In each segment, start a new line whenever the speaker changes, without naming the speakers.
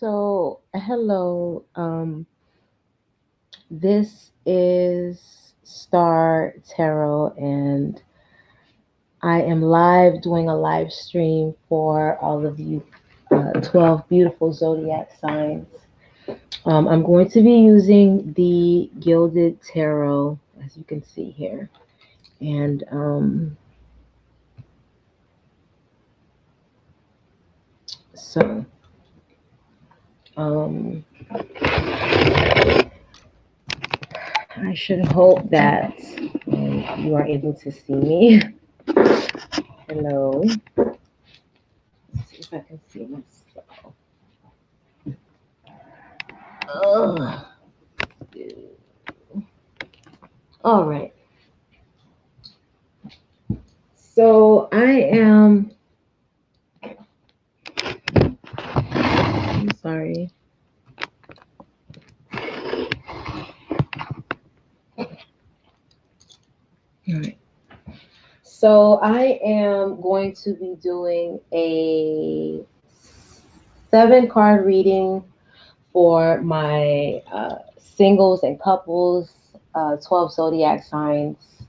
So, hello. This is Star Tarot, and I am live doing a live stream for all of you 12 beautiful zodiac signs. I'm going to be using the Gilded Tarot, as you can see here. And so, I should hope that you are able to see me. Hello. Let's see if I can see myself. Ugh. All right. So I'm sorry. All right. So I am going to be doing a 7-card reading for my singles and couples, 12 zodiac signs.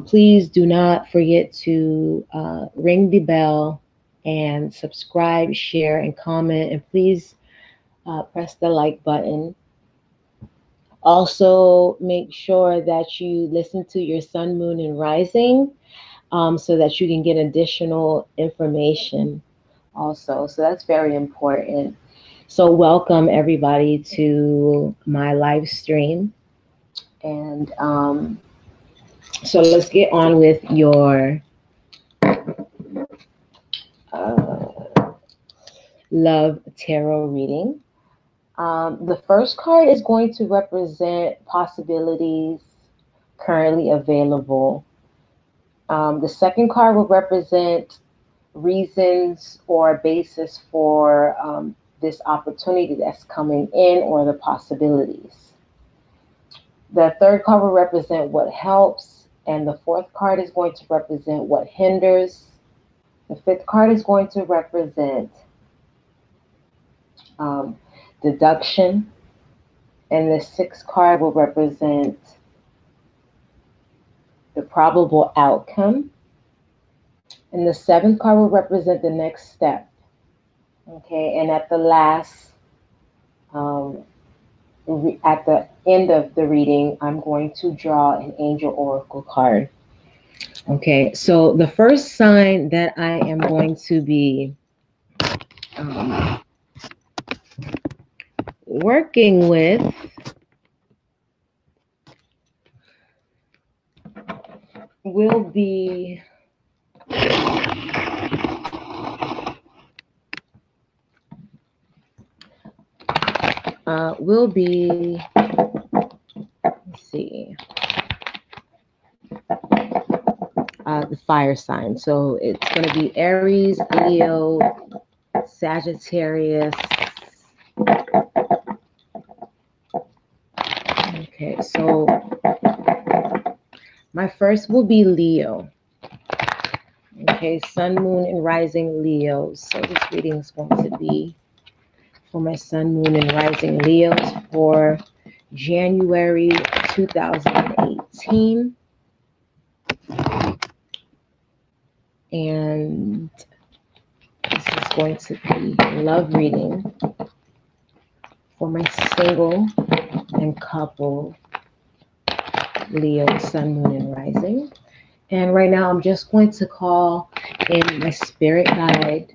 Please do not forget to ring the bell and subscribe, share, and comment. And please press the like button. Also, make sure that you listen to your sun, moon, and rising so that you can get additional information also. So that's very important. So welcome everybody to my live stream. And so let's get on with your love tarot reading. The first card is going to represent possibilities currently available. The second card will represent reasons or basis for this opportunity that's coming in or the possibilities. The third card will represent what helps, and the fourth card is going to represent what hinders. The fifth card is going to represent deduction, and the sixth card will represent the probable outcome, and the seventh card will represent the next step. Okay, and at the last, at the end of the reading, I'm going to draw an angel oracle card. Okay, so the first sign that I am going to be working with will be let's see, the fire sign. So it's going to be Aries, Leo, Sagittarius. Okay, so my first will be Leo. Okay, sun, moon, and rising Leo. So this reading is going to be for my sun, moon, and rising Leos for January 2018. And this is going to be a love reading for my single and couple Leo, sun, moon, and rising. And right now I'm just going to call in my spirit guide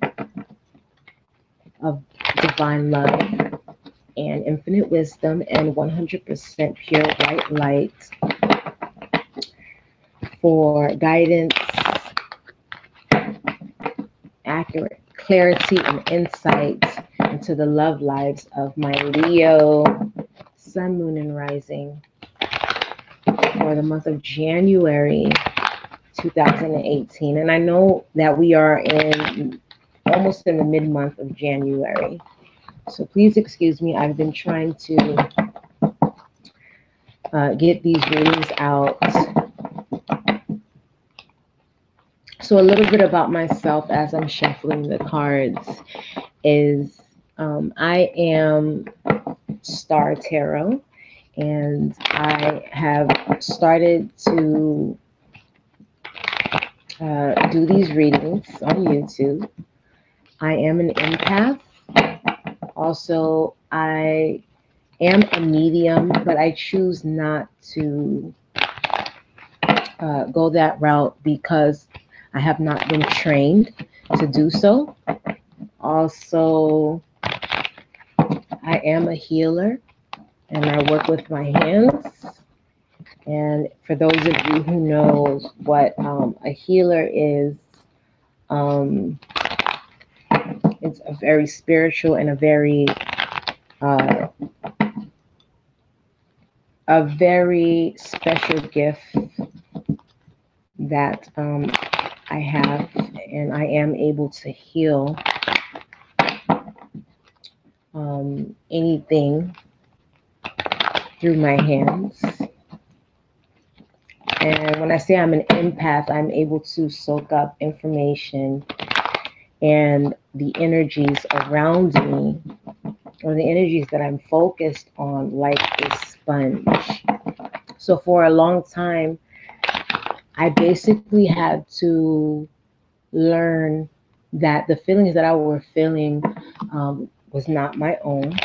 of divine love and infinite wisdom and 100% pure white light for guidance, accurate clarity, and insight into the love lives of my Leo, sun, moon, and rising for the month of January 2018. And I know that we are almost in the mid-month of January. So please excuse me. I've been trying to get these readings out. So a little bit about myself as I'm shuffling the cards is I am Star Tarot, and I have started to do these readings on YouTube. I am an empath. Also, I am a medium, but I choose not to go that route because I have not been trained to do so. Also, I am a healer, and I work with my hands. And for those of you who know what a healer is, it's a very spiritual and a very special gift that I have, and I am able to heal anything through my hands. And when I say I'm an empath, I'm able to soak up information and the energies around me, or the energies that I'm focused on, like a sponge. So for a long time, I basically had to learn that the feelings that I were feeling was not my own,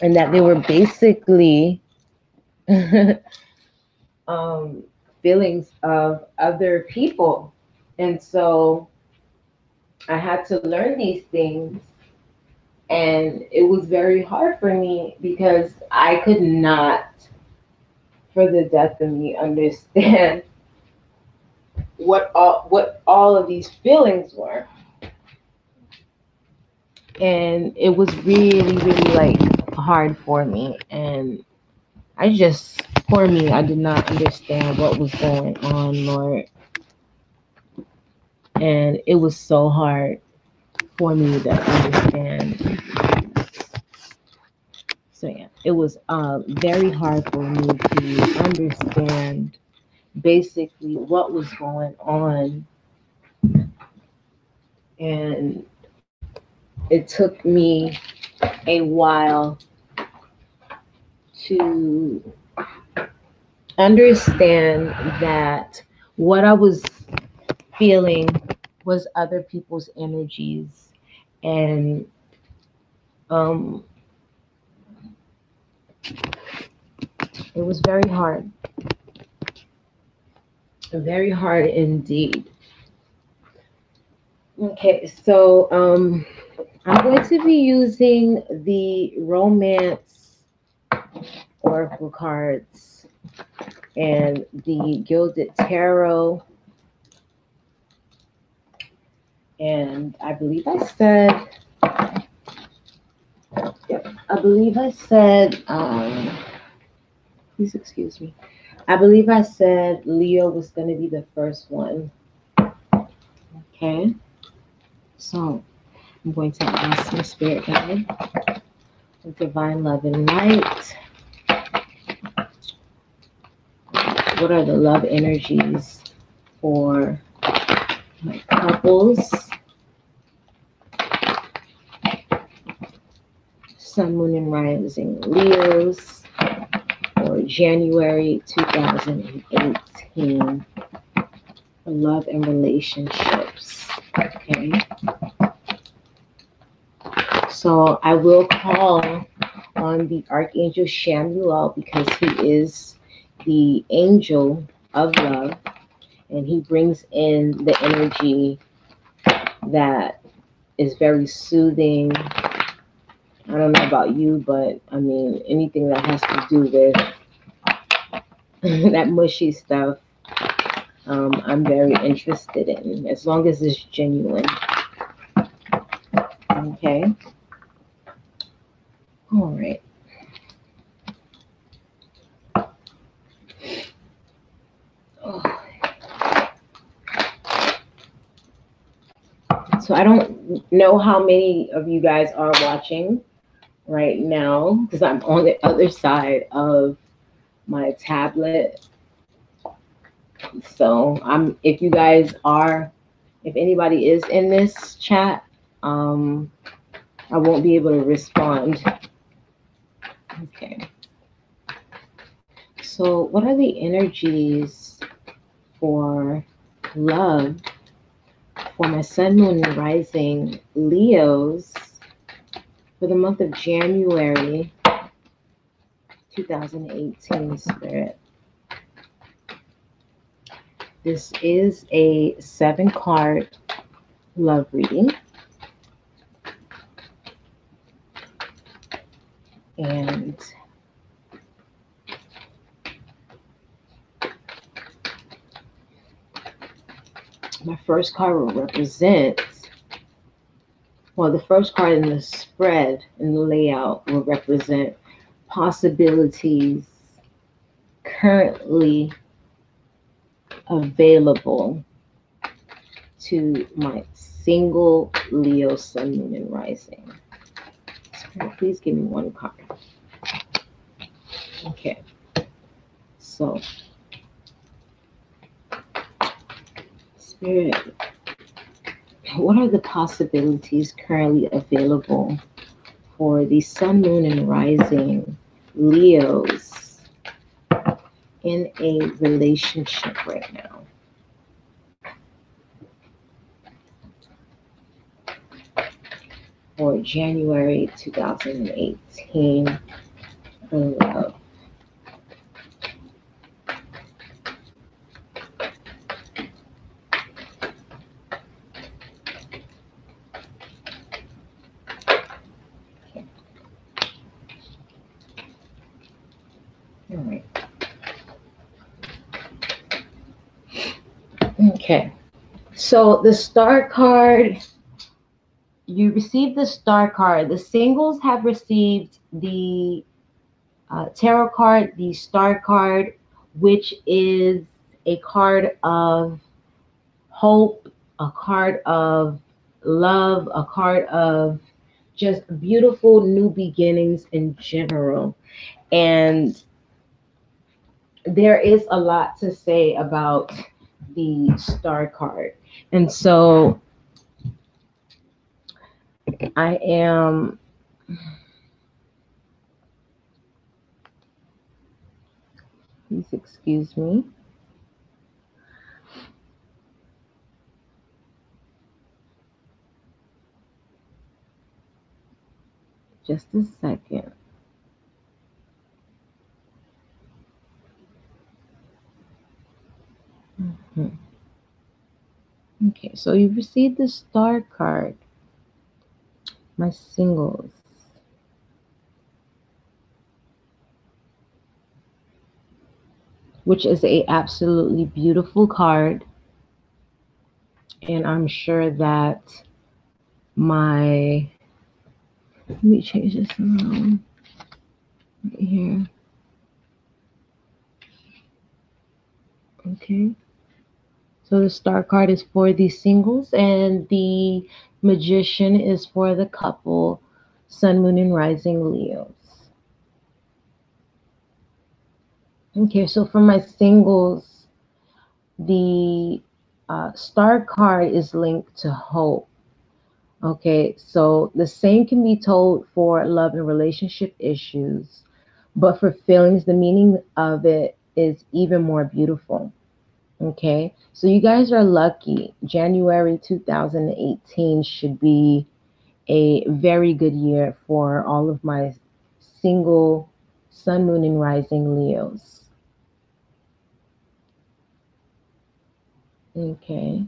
and that they were basically feelings of other people. And so I had to learn these things, and it was very hard for me because I could not, for the death of me, understand what all of these feelings were. And it was really, really like hard for me. And I just, poor me, I did not understand what was going on, Lord. And it was so hard for me to understand. So yeah, it was very hard for me to understand basically what was going on. And it took me a while to understand that what I was feeling was other people's energies. And it was very hard indeed. Okay, so I'm going to be using the Romance Oracle cards and the Gilded Tarot. And I believe I said, please excuse me. I believe I said Leo was going to be the first one. Okay. So I'm going to ask my spirit guide, divine love and light. What are the love energies for my couples? Sun, Moon, and Rising Leos for January 2018. For love and relationships. Okay. So I will call on the Archangel Shamuel because he is the angel of love, and he brings in the energy that is very soothing. I don't know about you, but I mean, anything that has to do with that mushy stuff, I'm very interested in, as long as it's genuine. Okay. All right. Oh. So I don't know how many of you guys are watching right now because I'm on the other side of my tablet. So if anybody is in this chat, I won't be able to respond. Okay. So what are the energies for love for my sun, moon, and rising Leos for the month of January 2018, Spirit? This is a 7-card love reading. And my first card will represent, well, the first card in the spread, in the layout, will represent possibilities currently available to my single Leo sun, moon, and rising. Spirit, please give me one card. Okay. So, Spirit, what are the possibilities currently available for the sun, moon, and rising Leos in a relationship right now? For January 2018 love. All right. Okay. So the star card, you received the star card. The singles have received the tarot card, the star card, which is a card of hope, a card of love, a card of just beautiful new beginnings in general. And there is a lot to say about the star card. And so I am, please excuse me. Just a second. Okay, so you received the star card, my singles. Which is a absolutely beautiful card. And I'm sure that let me change this around right here. Okay. So the star card is for the singles and the magician is for the couple, sun, moon, and rising Leos. Okay, so for my singles, the star card is linked to hope. Okay, so the same can be told for love and relationship issues, but for feelings, the meaning of it is even more beautiful. Okay, so you guys are lucky. January 2018 should be a very good year for all of my single sun, moon, and rising Leos. Okay.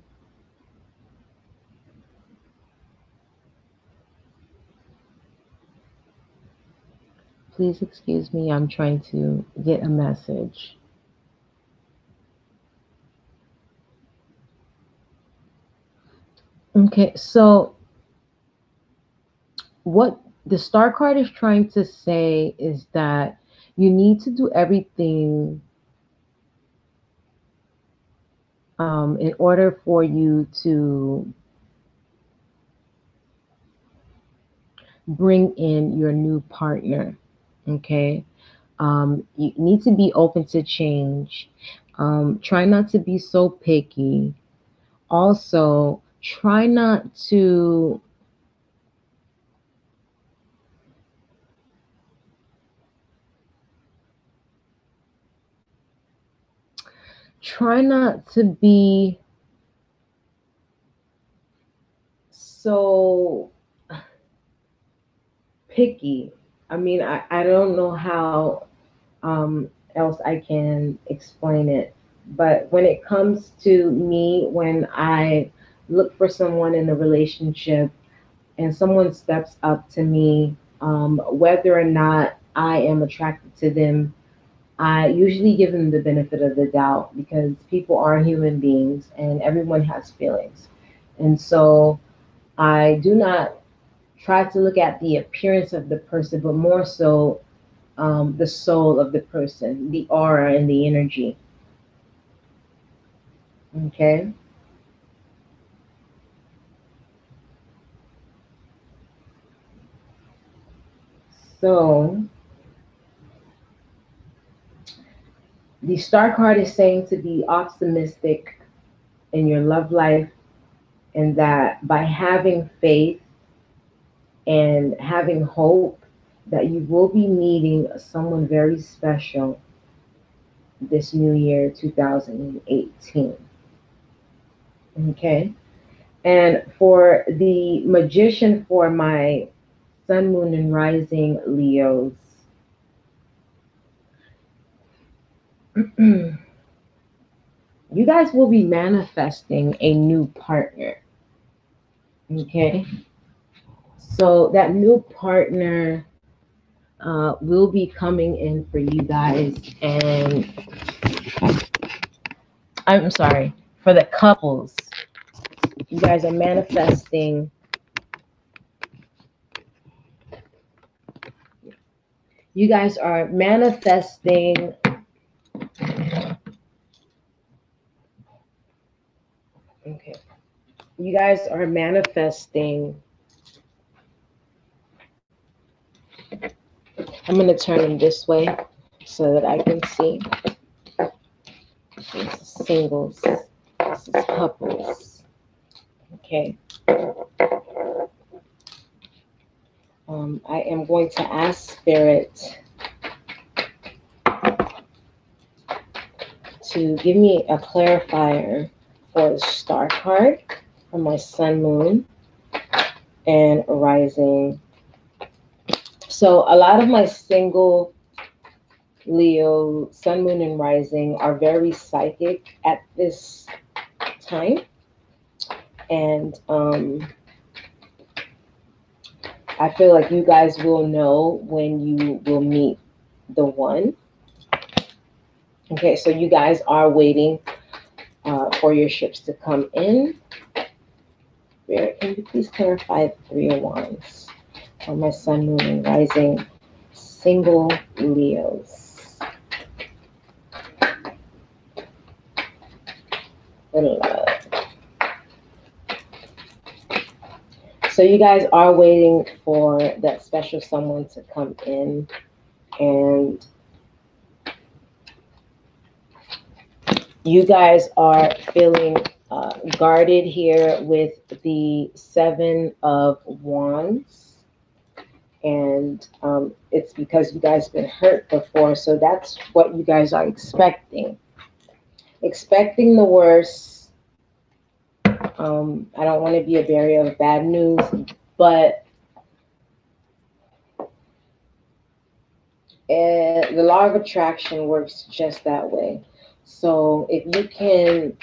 Please excuse me, I'm trying to get a message. Okay, so what the star card is trying to say is that you need to do everything in order for you to bring in your new partner. Okay. You need to be open to change. Try not to be so picky. Also, try not to try not to be so picky. I mean, I don't know how else I can explain it. But when it comes to me, when I look for someone in a relationship and someone steps up to me, whether or not I am attracted to them, I usually give them the benefit of the doubt because people are human beings and everyone has feelings. And so I do not try to look at the appearance of the person, but more so the soul of the person, the aura and the energy. Okay. So the star card is saying to be optimistic in your love life, and that by having faith and having hope, that you will be meeting someone very special this new year, 2018. Okay. And for the magician, for my sun, moon, and rising Leos, you guys will be manifesting a new partner. Okay. So that new partner will be coming in for you guys. And I'm sorry, for the couples, you guys are manifesting. You guys are manifesting. Okay. You guys are manifesting. I'm going to turn them this way so that I can see. This is singles. This is couples. Okay. I am going to ask Spirit to give me a clarifier for the star card for my sun, moon, and rising. So a lot of my single Leo, sun, moon, and rising are very psychic at this time. And I feel like you guys will know when you will meet the one. Okay, so you guys are waiting for your ships to come in. Spirit, can you please clarify the 3 of Wands for my sun, moon, and rising single Leos? Love. So you guys are waiting for that special someone to come in, and you guys are feeling guarded here with the 7 of Wands. And it's because you guys have been hurt before. So that's what you guys are expecting. Expecting the worst. I don't want to be a bearer of bad news, but the law of attraction works just that way. So if you can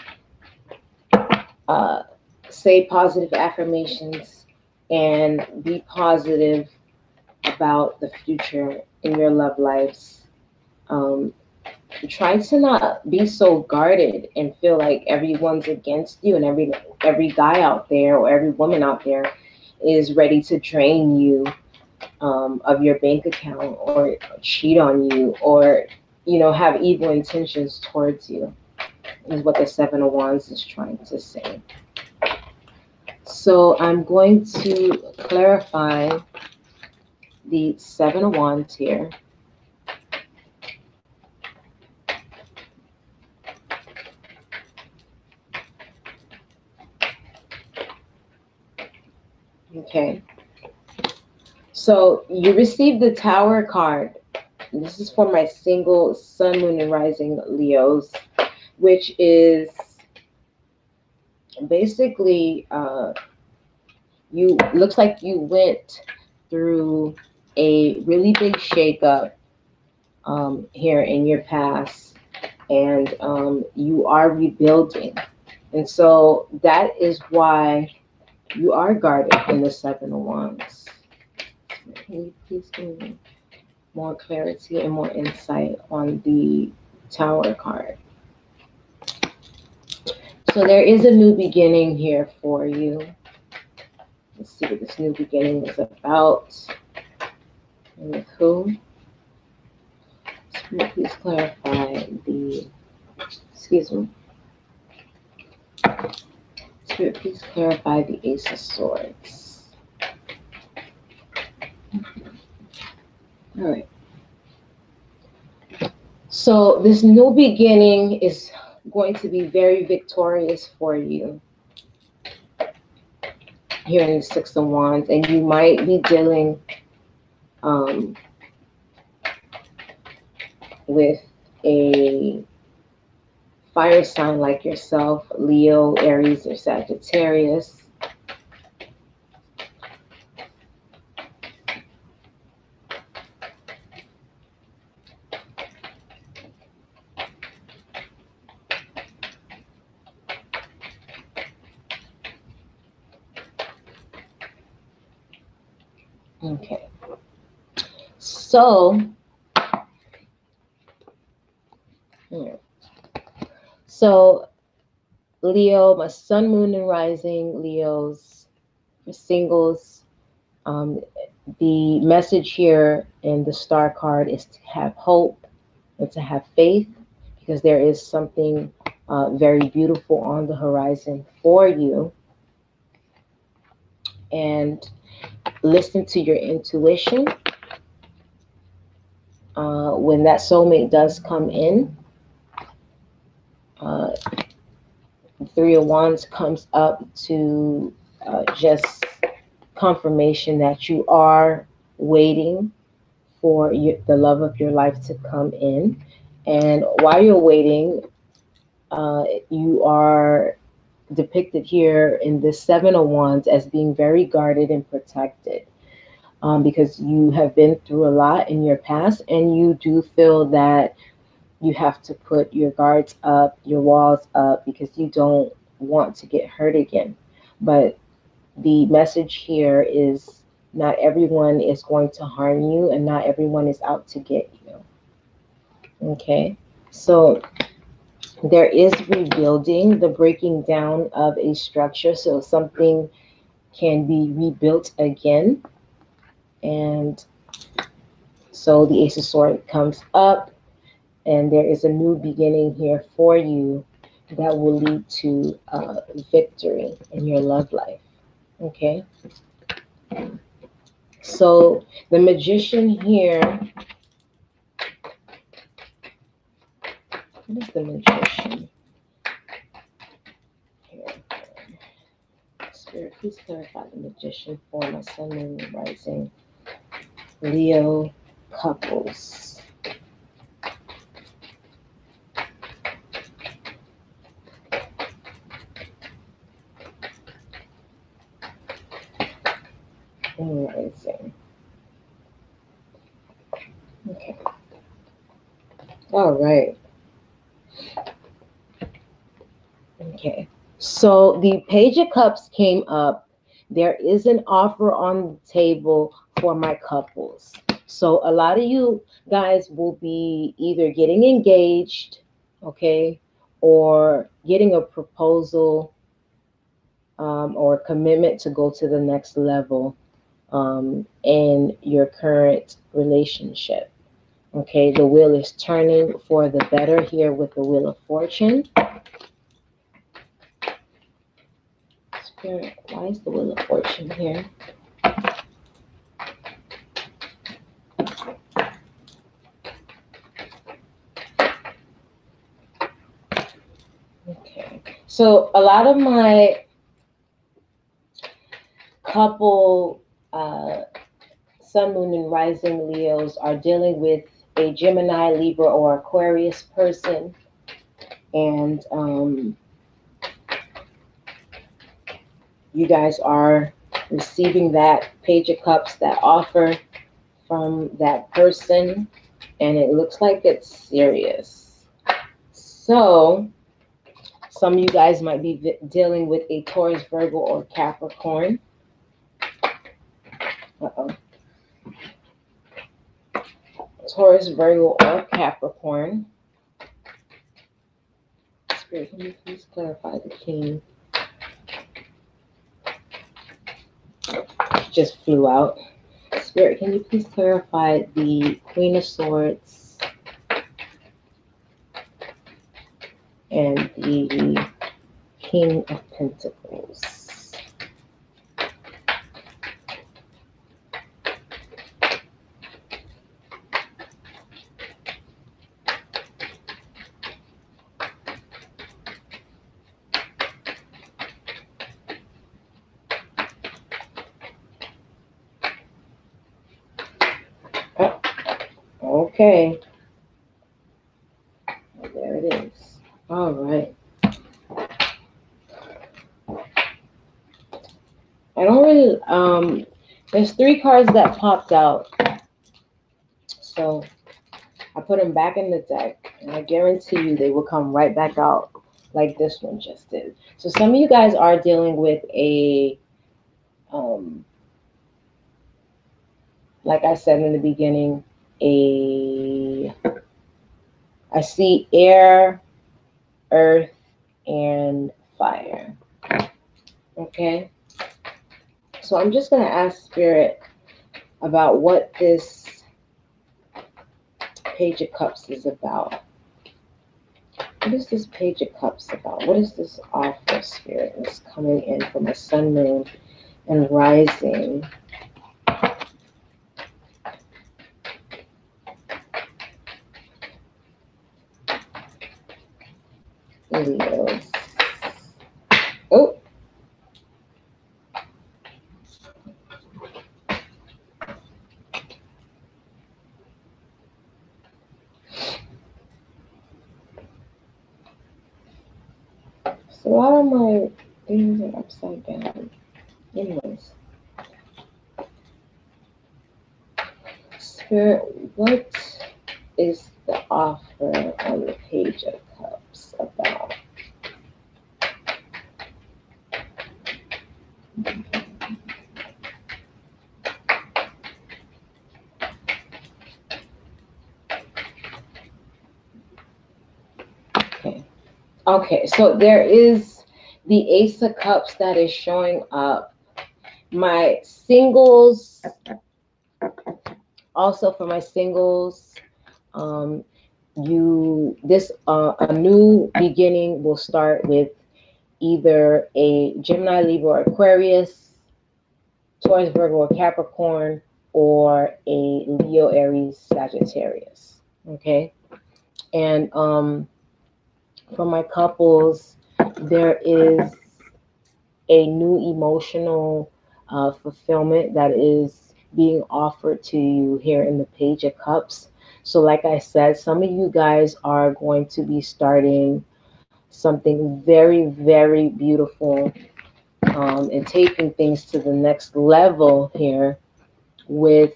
say positive affirmations and be positive about the future in your love lives, try to not be so guarded and feel like everyone's against you and every guy out there or every woman out there is ready to drain you of your bank account or cheat on you or, you know, have evil intentions towards you, is what the 7 of Wands is trying to say. So I'm going to clarify the 7 of Wands here. Okay. So you received the Tower card. This is for my single sun, moon, and rising Leos. which is basically you looks like you went through a really big shakeup here in your past, and you are rebuilding. And so that is why you are guarded in the Seven of Wands. Can you please give me more clarity and more insight on the Tower card? So there is a new beginning here for you. Let's see what this new beginning is about. And with who? Spirit, please clarify the, excuse me. Spirit, please clarify the Ace of Swords. All right. So this new beginning is going to be very victorious for you here in the Six of Wands, and you might be dealing with a fire sign like yourself, Leo, Aries, or Sagittarius. Okay. So, Leo, my sun, moon, and rising, Leos, for singles, the message here in the star card is to have hope and to have faith, because there is something very beautiful on the horizon for you. And listen to your intuition. When that soulmate does come in, Three of Wands comes up to just confirmation that you are waiting for the love of your life to come in. And while you're waiting, you are depicted here in the Seven of Wands as being very guarded and protected, because you have been through a lot in your past, and you do feel that you have to put your guards up, your walls up, because you don't want to get hurt again. But the message here is not everyone is going to harm you, and not everyone is out to get you. Okay, so there is rebuilding, the breaking down of a structure, so something can be rebuilt again. And so the Ace of Swords comes up, and there is a new beginning here for you that will lead to victory in your love life. Okay. So the Magician here, what is the Magician here? Spirit, please clarify the Magician for my sun, moon, and rising Leo couples. Rising. Okay. All right. Okay. So the Page of Cups came up. There is an offer on the table for my couples. So a lot of you guys will be either getting engaged, okay, or getting a proposal or a commitment to go to the next level in your current relationship. Okay, the wheel is turning for the better here with the Wheel of Fortune. Spirit, why is the Wheel of Fortune here? Okay, so a lot of my couple sun, moon, and rising Leos are dealing with a Gemini, Libra, or Aquarius person. And you guys are receiving that Page of Cups, that offer from that person, and it looks like it's serious. So some of you guys might be dealing with a Taurus, Virgo, or Capricorn. Taurus, Virgo, or Capricorn. Spirit, can you please clarify the King? Just flew out. Spirit, can you please clarify the Queen of Swords and the King of Pentacles? Okay. There it is. All right. I don't really, there's 3 cards that popped out. So I put them back in the deck, and I guarantee you they will come right back out like this one just did. So some of you guys are dealing with a, like I said in the beginning, I see air, earth, and fire. Okay. So I'm just going to ask Spirit about what this Page of Cups is about. What is this Page of Cups about? What is this offer, Spirit, that's coming in for my sun, moon, and rising? Leos. Oh. So a lot of my things are upside down. Anyways. Spirit, what is the offer on the Page of Cups about? Okay, so there is the Ace of Cups that is showing up. My singles, also for my singles, a new beginning will start with either a Gemini, Libra, or Aquarius, Taurus, Virgo, or Capricorn, or a Leo, Aries, Sagittarius. Okay, and for my couples, there is a new emotional fulfillment that is being offered to you here in the Page of Cups. So like I said, some of you guys are going to be starting something very, very beautiful and taking things to the next level here with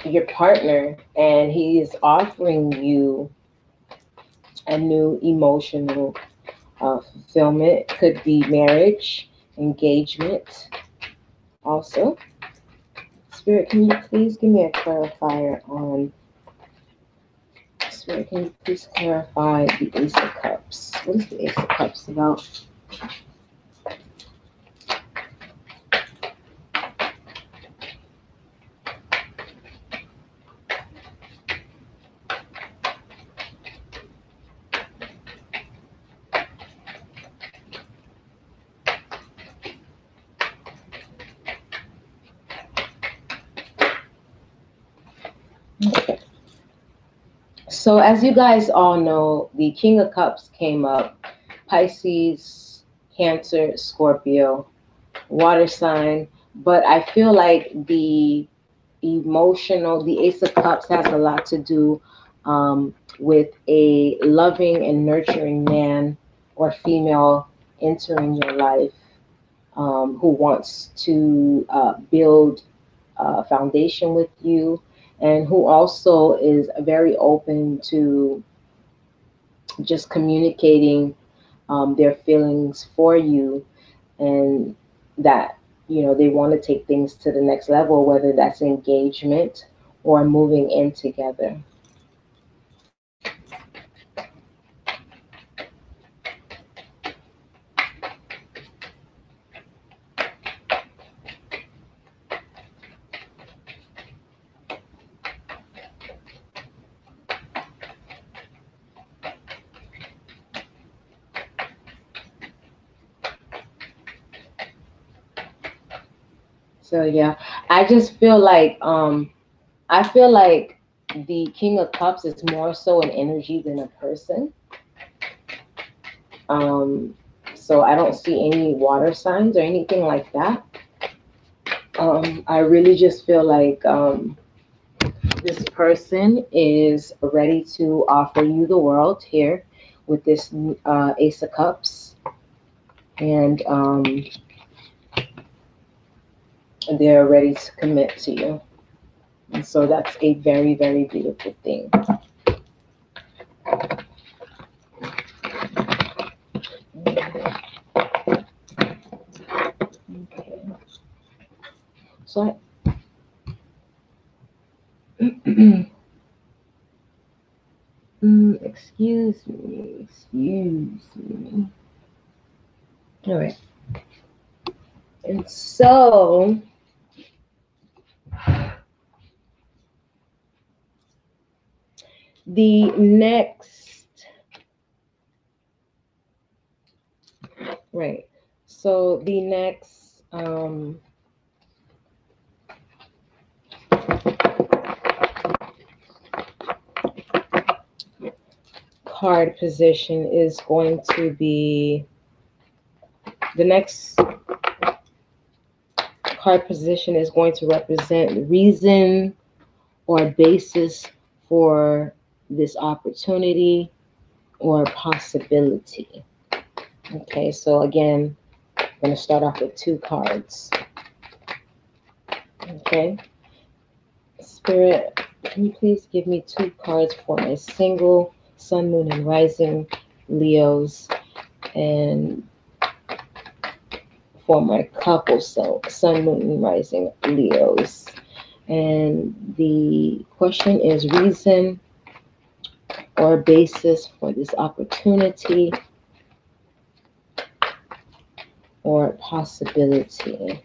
your partner, and he is offering you a new emotional fulfillment. Could be marriage, engagement also. Spirit, can you please give me a clarifier on, Spirit, can you please clarify the Ace of Cups? What is the Ace of Cups about? So as you guys all know, the King of Cups came up, Pisces, Cancer, Scorpio, water sign, but I feel like the Ace of Cups has a lot to do with a loving and nurturing man or female entering your life, who wants to build a foundation with you, and who also is very open to just communicating their feelings for you, and that they want to take things to the next level, whether that's engagement or moving in together. So yeah, I just feel like the King of Cups is more so an energy than a person. Um, so I don't see any water signs or anything like that. I really just feel like this person is ready to offer you the world here with this Ace of Cups, and they're ready to commit to you. And so that's a very, very beautiful thing. Okay. So excuse me. All right. And so the next, right. So the next card position is going to be, the next card position is going to represent reason or basis for this opportunity or possibility. Okay, so again, I'm going to start off with 2 cards. Okay, Spirit, can you please give me 2 cards for my single, sun, moon, and rising Leos, and for my couple, so sun, moon, and rising Leos. And the question is reason or basis for this opportunity or possibility,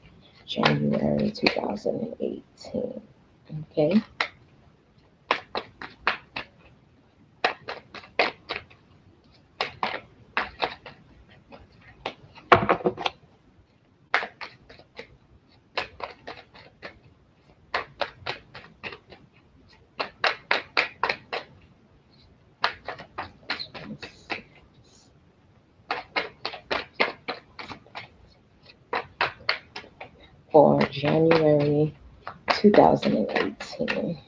January 2018. Okay. For January 2018.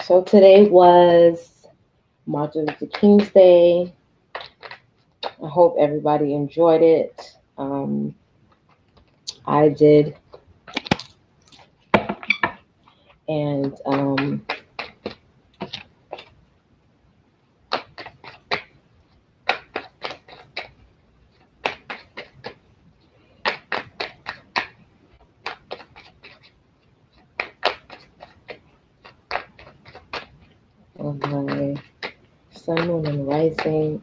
So today was Martin Luther King's Day. I hope everybody enjoyed it. I did. And on my sun, moon, and rising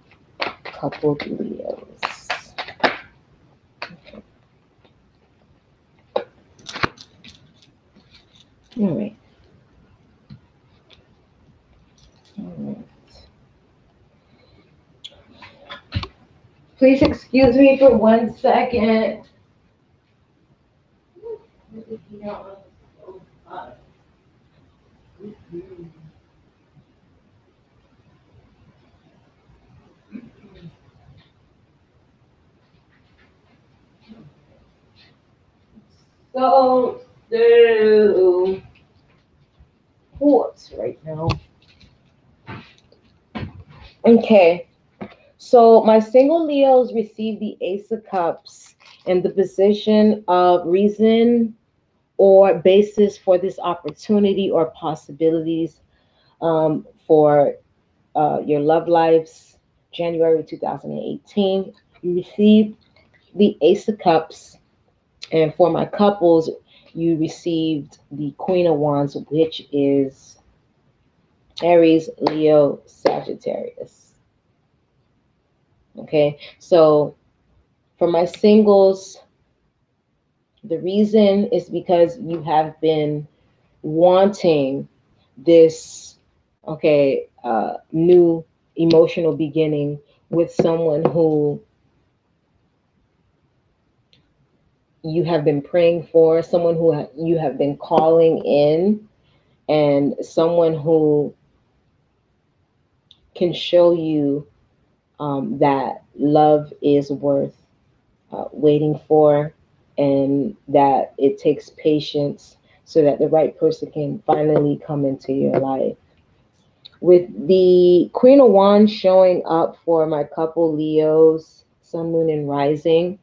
coupled Leos. All right. All right. Please excuse me for 1 second. So, the quartz right now. Okay. So my single Leos receive the Ace of Cups in the position of reason or basis for this opportunity or possibilities for your love lives, January 2018. You receive the Ace of Cups, and for my couples, you received the Queen of Wands, which is Aries, Leo, Sagittarius. Okay, so for my singles, the reason is because you have been wanting this, okay, new emotional beginning with someone who you have been praying for, someone who you have been calling in, and someone who can show you that love is worth waiting for, and that it takes patience so that the right person can finally come into your life. With the Queen of Wands showing up for my couple Leos, Sun, Moon, and Rising,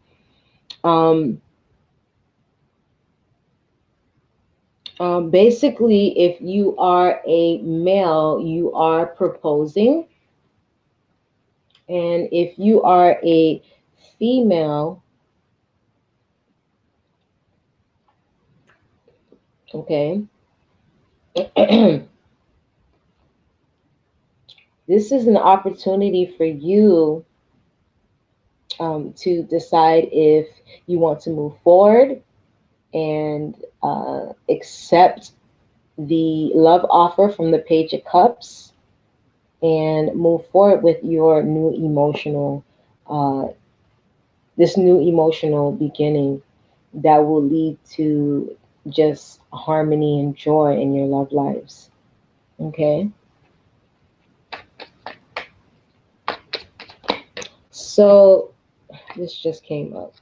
basically, if you are a male, you are proposing. And if you are a female, okay, this is an opportunity for you to decide if you want to move forward and accept the love offer from the Page of Cups and move forward with your new emotional, this new emotional beginning that will lead to just harmony and joy in your love lives. Okay. So this just came up.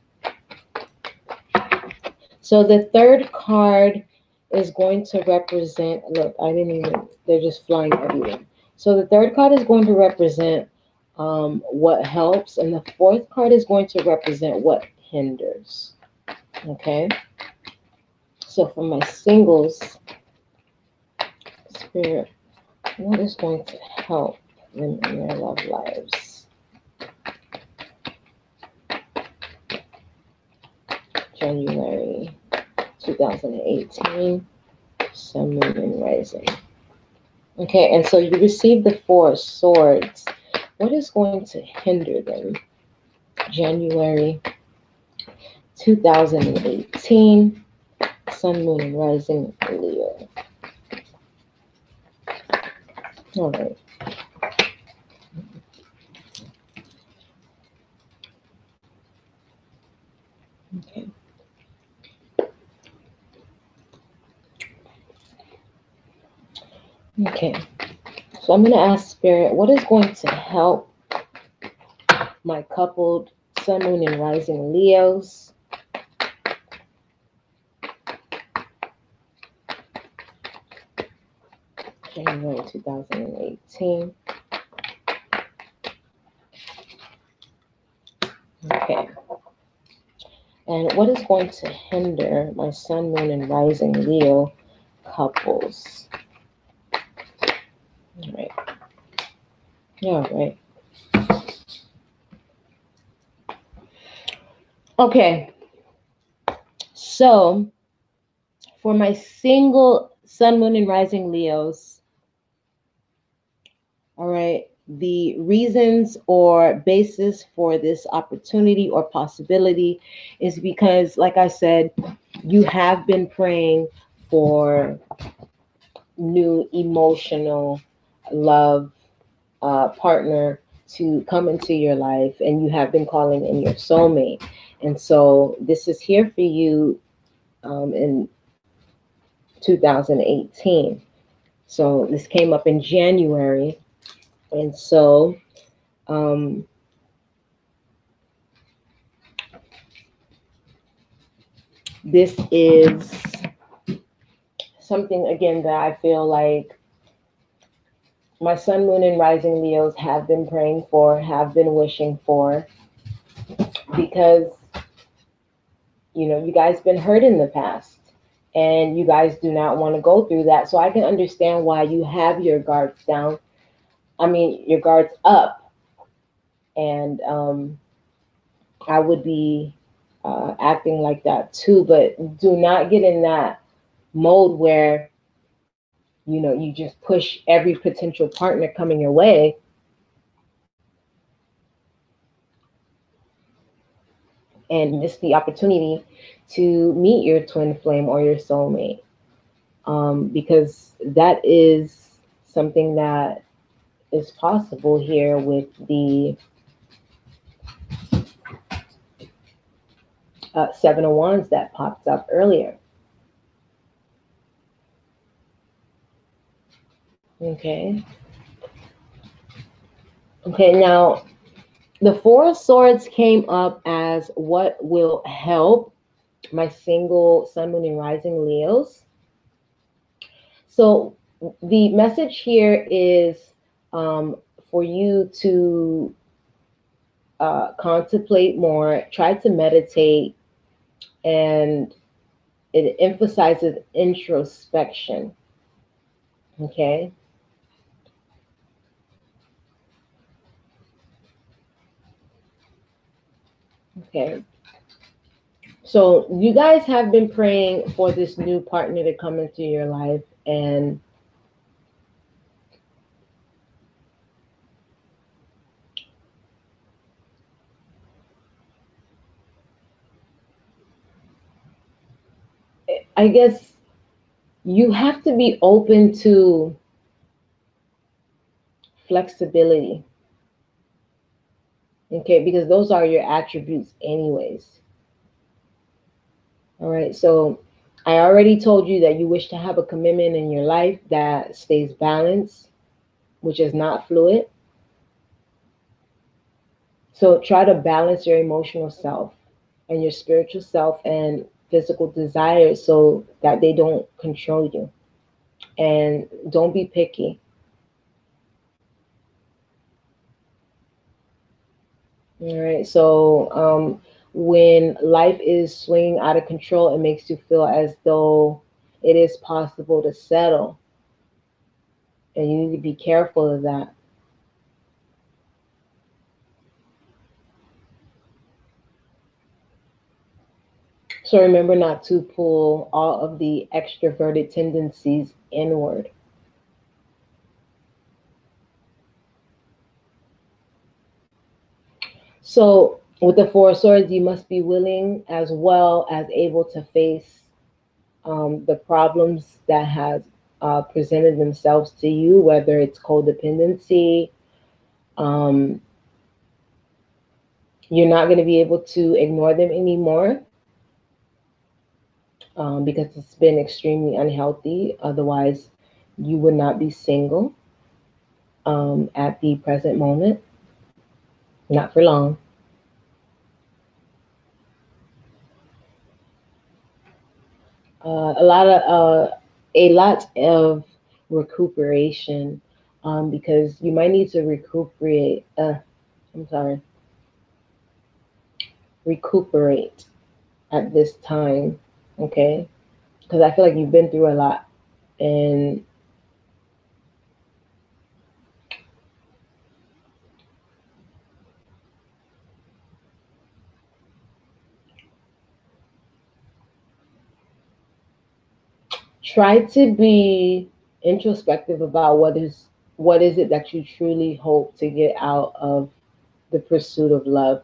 So the third card is going to represent, look, I didn't even, they're just flying everywhere. So the third card is going to represent what helps, and the fourth card is going to represent what hinders. Okay. So for my singles, Spirit, what is going to help them in their love lives? January 2018, Sun, Moon, and Rising. Okay, and so you receive the Four of Swords. What is going to hinder them? January 2018, Sun, Moon, and Rising, Leo. All right. Okay. Okay. So I'm going to ask Spirit, what is going to help my coupled Sun, Moon, and Rising Leos? January 2018. Okay. And what is going to hinder my Sun, Moon, and Rising Leo couples? All right. All right. Okay. So for my single Sun, Moon, and Rising Leos, all right, the reasons or basis for this opportunity or possibility is because, like I said, you have been praying for new emotional love partner to come into your life, and you have been calling in your soulmate. And so this is here for you in 2018. So this came up in January. And so this is something, again, that I feel like my sun, moon, and rising Leos have been praying for, have been wishing for, because, you know, you guys been hurt in the past and you guys do not want to go through that. So I can understand why you have your guards down. I mean, your guards up. And I would be acting like that too, but do not get in that mode where, you know, you just push every potential partner coming your way and miss the opportunity to meet your twin flame or your soulmate. Because that is something that is possible here with the Seven of Wands that popped up earlier. Okay. Okay, now the Four of Swords came up as what will help my single sun, moon, and rising Leos. So the message here is for you to contemplate more, try to meditate, and it emphasizes introspection. Okay. Okay. So you guys have been praying for this new partner to come into your life, and I guess you have to be open to flexibility. Okay, because those are your attributes anyways. All right, so I already told you that you wish to have a commitment in your life that stays balanced, which is not fluid. So try to balance your emotional self and your spiritual self and physical desires so that they don't control you. And don't be picky. All right, so when life is swinging out of control, it makes you feel as though it is possible to settle. And you need to be careful of that. So remember not to pull all of the extroverted tendencies inward. So with the Four of Swords, you must be willing as well as able to face the problems that have presented themselves to you, whether it's codependency. You're not going to be able to ignore them anymore because it's been extremely unhealthy. Otherwise, you would not be single at the present moment. Not for long. A lot of recuperation because you might need to recuperate at this time, okay? Because I feel like you've been through a lot, and try to be introspective about what is it that you truly hope to get out of the pursuit of love.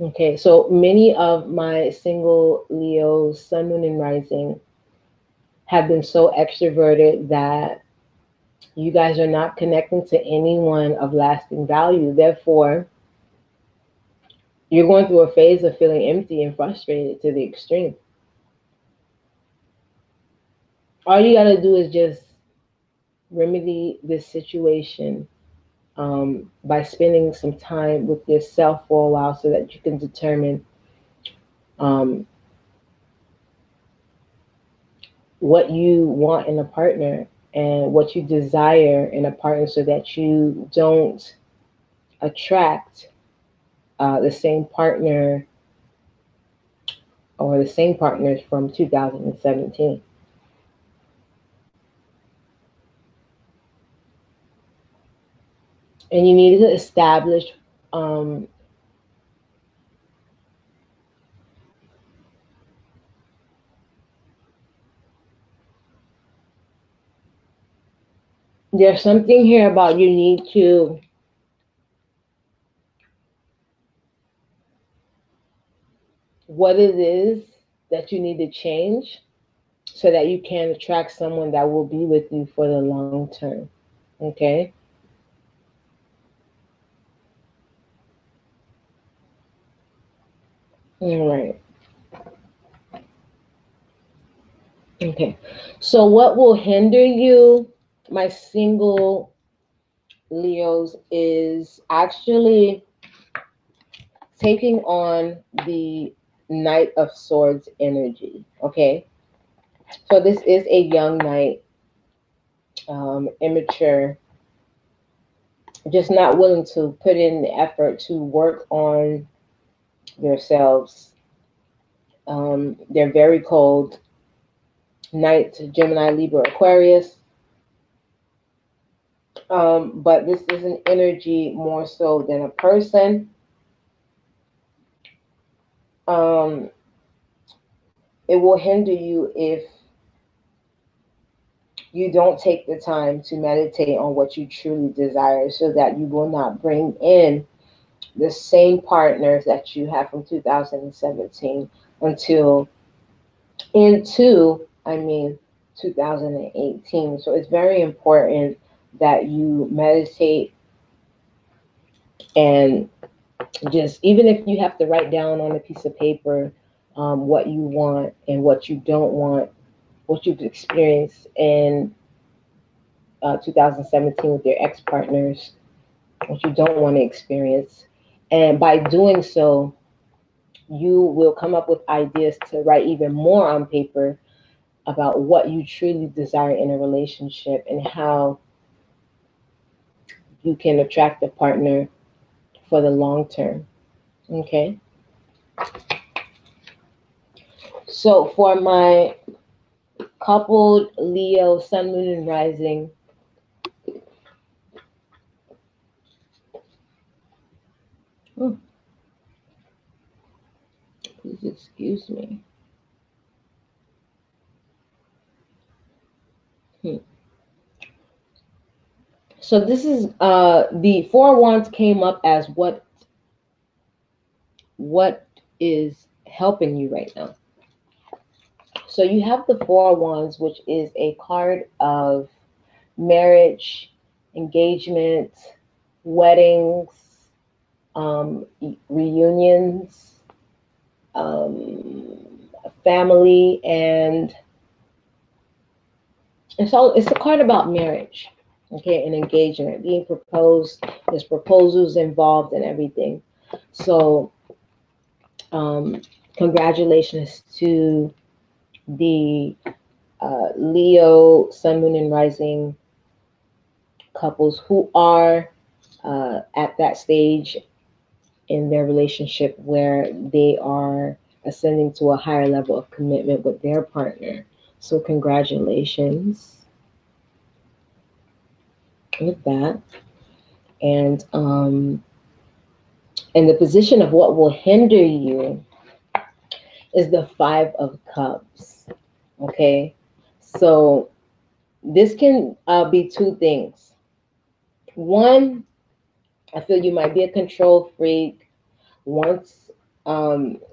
Okay, so many of my single Leos, Sun, Moon, and Rising have been so extroverted that you guys are not connecting to anyone of lasting value. Therefore, you're going through a phase of feeling empty and frustrated to the extreme. All you got to do is just remedy this situation by spending some time with yourself for a while so that you can determine um, what you want in a partner and what you desire in a partner so that you don't attract the same partner or the same partners from 2017. And you need to establish um, there's something here about you need to what it is that you need to change so that you can attract someone that will be with you for the long term. Okay? All right. Okay. So, what will hinder you, my single Leos, is actually taking on the Knight of Swords energy. Okay. So, this is a young knight, immature, just not willing to put in the effort to work on themselves. They're very cold. Knight, Gemini, Libra, Aquarius. But this is an energy more so than a person. Um, it will hinder you if you don't take the time to meditate on what you truly desire so that you will not bring in the same partners that you have from 2017 until into, 2018. So it's very important that you meditate and just, even if you have to write down on a piece of paper what you want and what you don't want, what you've experienced in 2017 with your ex-partners, what you don't want to experience. And by doing so, you will come up with ideas to write even more on paper about what you truly desire in a relationship and how you can attract a partner for the long term. Okay. So for my coupled Leo, Sun, Moon, and Rising, please excuse me. So this is the Four Wands came up as what is helping you right now. So you have the Four Wands, which is a card of marriage, engagement, weddings, reunions, family, and it's a card about marriage, okay, and engagement, being proposed. There's proposals involved and everything. So, congratulations to the Leo, Sun, Moon, and Rising couples who are at that stage in their relationship where they are ascending to a higher level of commitment with their partner. So congratulations with that. And the position of what will hinder you is the Five of Cups. Okay, so this can be two things. One, I feel you might be a control freak. Once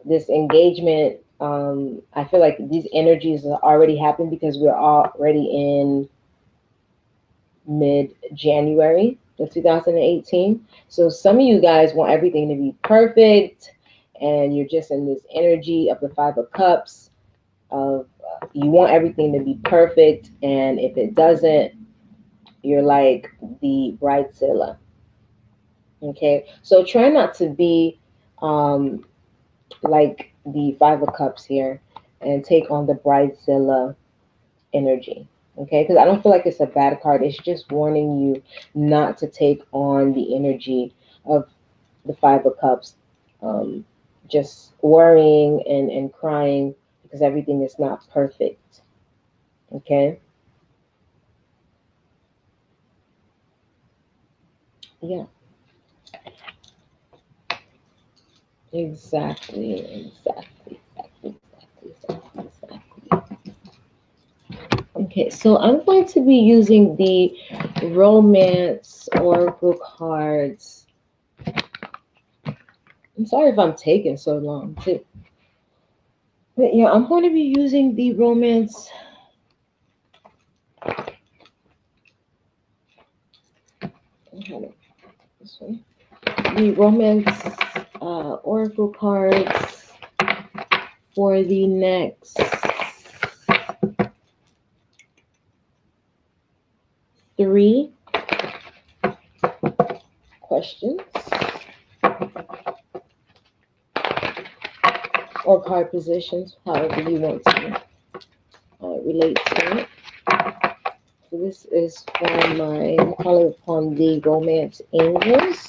this engagement, I feel like these energies are already happened because we're already in mid-January of 2018. So some of you guys want everything to be perfect, and you're just in this energy of the Five of Cups of you want everything to be perfect, and if it doesn't, you're like the bridezilla. Okay, so try not to be like the Five of Cups here and take on the bridezilla energy. Okay, because I don't feel like it's a bad card. It's just warning you not to take on the energy of the Five of Cups, just worrying and crying because everything is not perfect. Okay. Yeah. Exactly. Okay, so I'm going to be using the Romance Oracle cards. I'm sorry if I'm taking so long too. But yeah, I'm going to be using the Romance. This way. The Romance Oracle cards for the next 3 questions or card positions, however you want to relate to it. So this is for my calling upon the Romance Angels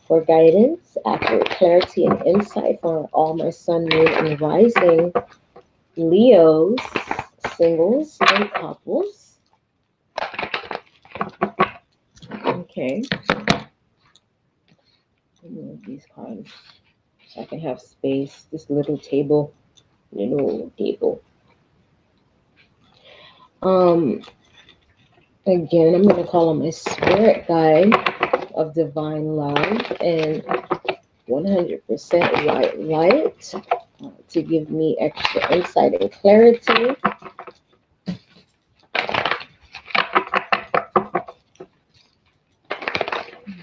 for guidance, accurate clarity, and insight for all my sun, moon, and rising Leos, singles, and couples. Okay. Remove these cards so I can have space. This little table. Again, I'm going to call on my spirit guide of divine love and 100% white light to give me extra insight and clarity.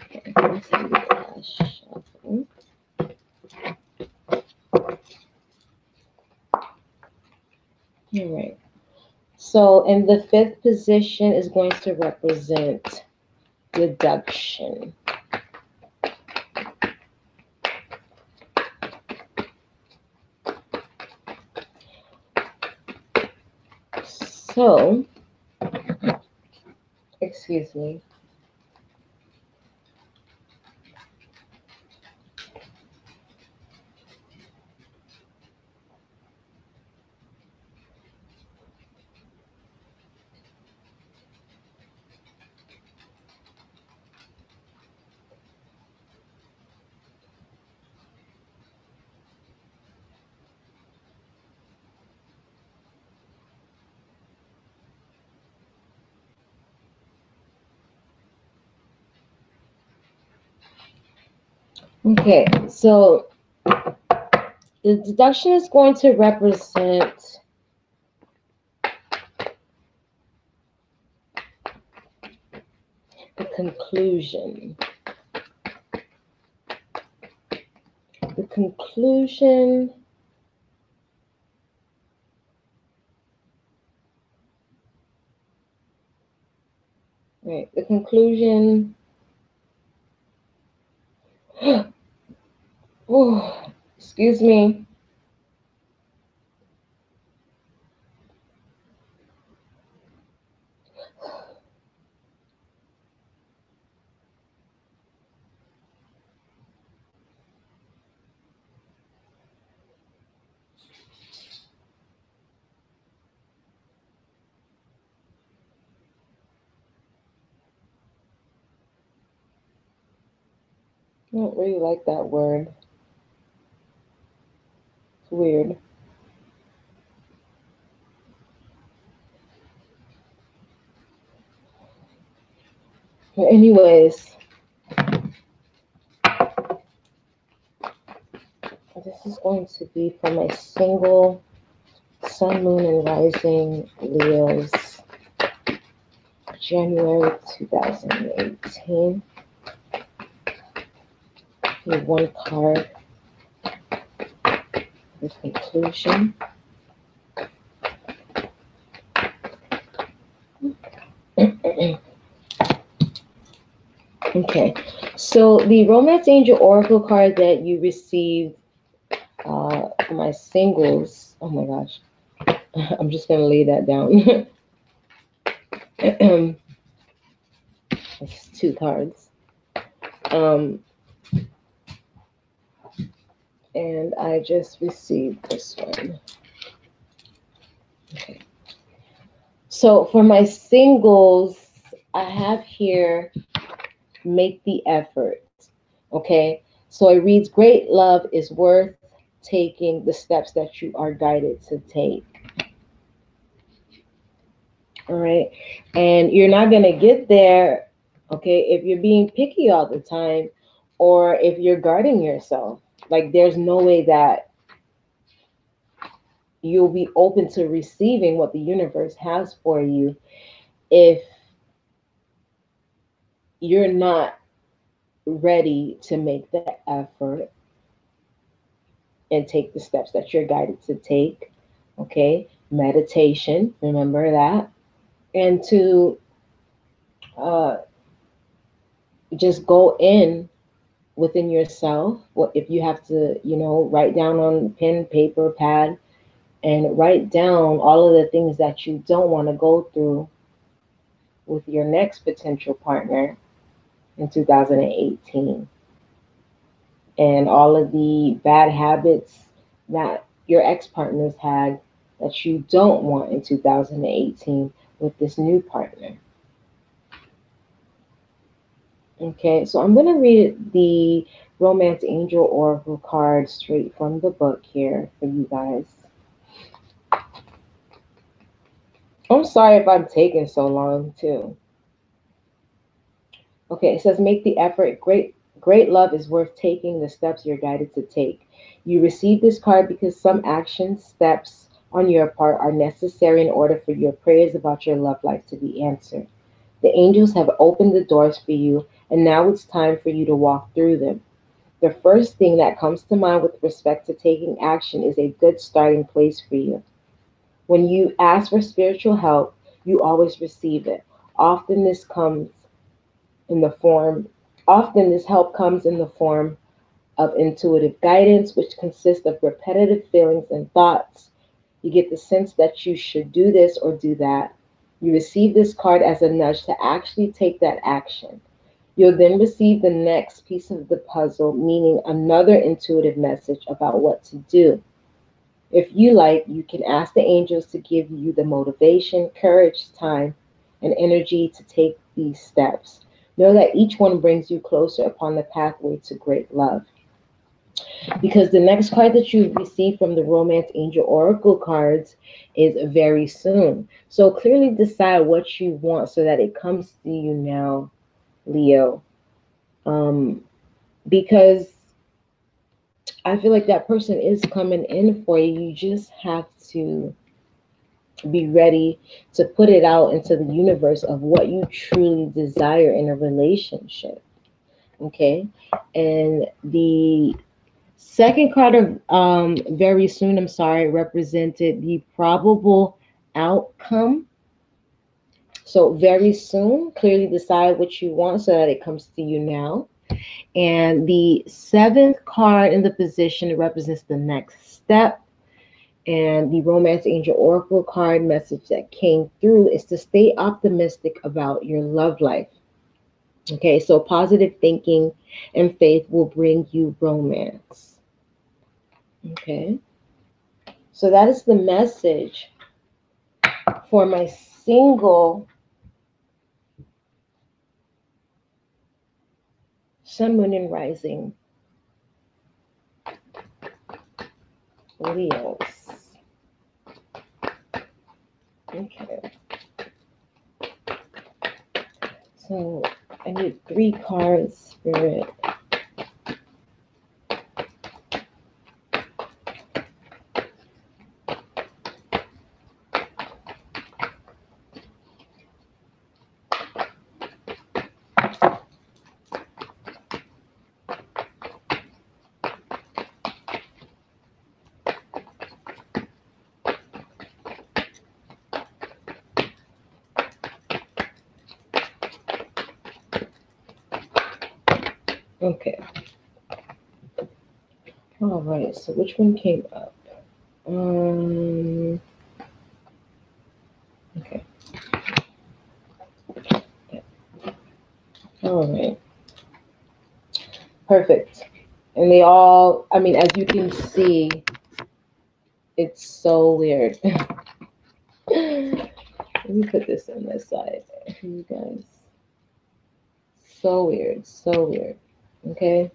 Okay, let's do the last shuffle. All right. So in the 5th position is going to represent deduction. So, excuse me. Okay, so the deduction is going to represent the conclusion. The conclusion right, the conclusion. Oh, excuse me. I don't really like that word. It's weird. But anyways, is going to be for my single Sun, Moon, and Rising Leos, January 2018. One card for conclusion. Okay, so the Romance Angel Oracle card that you received for my singles, oh my gosh, I'm just going to lay that down. It's 2 cards. And I just received this one. Okay. So for my singles, I have here, make the effort. Okay. So it reads, great love is worth taking the steps that you are guided to take. All right. And you're not going to get there, okay, if you're being picky all the time or if you're guarding yourself. Like, there's no way that you'll be open to receiving what the universe has for you if you're not ready to make the effort and take the steps that you're guided to take. Okay. Meditation, remember that. And to just go within yourself. What if you have to, write down on pen, paper, pad, and write down all of the things that you don't want to go through with your next potential partner in 2018. And all of the bad habits that your ex-partners had that you don't want in 2018 with this new partner. Okay, so I'm going to read the Romance Angel Oracle card straight from the book here for you guys. I'm sorry if I'm taking so long too. Okay, it says, make the effort. Great love is worth taking the steps you're guided to take. You receive this card because some action steps on your part are necessary in order for your prayers about your love life to be answered. The angels have opened the doors for you, and now it's time for you to walk through them. The first thing that comes to mind with respect to taking action is a good starting place for you. When you ask for spiritual help, you always receive it. Often this help comes in the form of intuitive guidance, which consists of repetitive feelings and thoughts. You get the sense that you should do this or do that. You receive this card as a nudge to actually take that action. You'll then receive the next piece of the puzzle, meaning another intuitive message about what to do. If you like, you can ask the angels to give you the motivation, courage, time, and energy to take these steps. Know that each one brings you closer upon the pathway to great love. Because the next card that you receive from the Romance Angel Oracle cards is very soon. So clearly decide what you want so that it comes to you now, Leo. Because I feel like that person is coming in for you. You just have to be ready to put it out into the universe of what you truly desire in a relationship. Okay? And the second card of very soon, represented the probable outcome. So very soon, clearly decide what you want so that it comes to you now. And the 7th card in the position represents the next step. And the Romance Angel Oracle card message that came through is to stay optimistic about your love life. Okay, so positive thinking and faith will bring you romance. Okay, so that is the message for my single Sun, Moon, and Rising Leos. Okay. So I need 3 cards, Spirit. Okay. All right. So which one came up? Okay. All right. Perfect. And they all, I mean, as you can see, it's so weird. Let me put this on this side for you guys. So weird. So weird. Okay.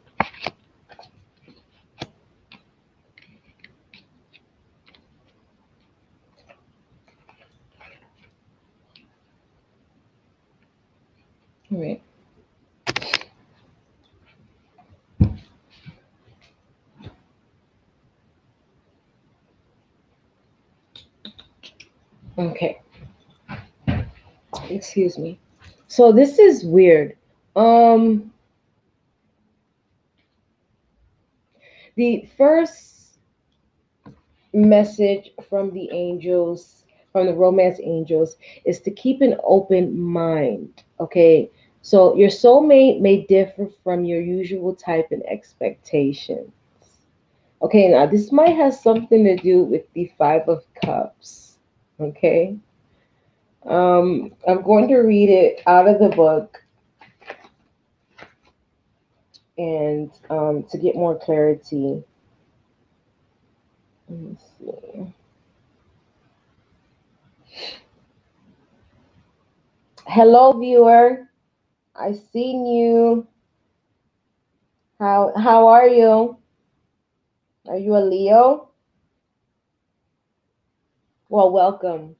All right. Okay. Excuse me. So this is weird. The first message from the angels, from the romance angels, is to keep an open mind. Okay. So your soulmate may differ from your usual type and expectations. Okay, now this might have something to do with the Five of Cups. Okay. I'm going to read it out of the book and to get more clarity. Let me see. Hello, viewer. I seen you. How are you? Are you a Leo? Well, welcome.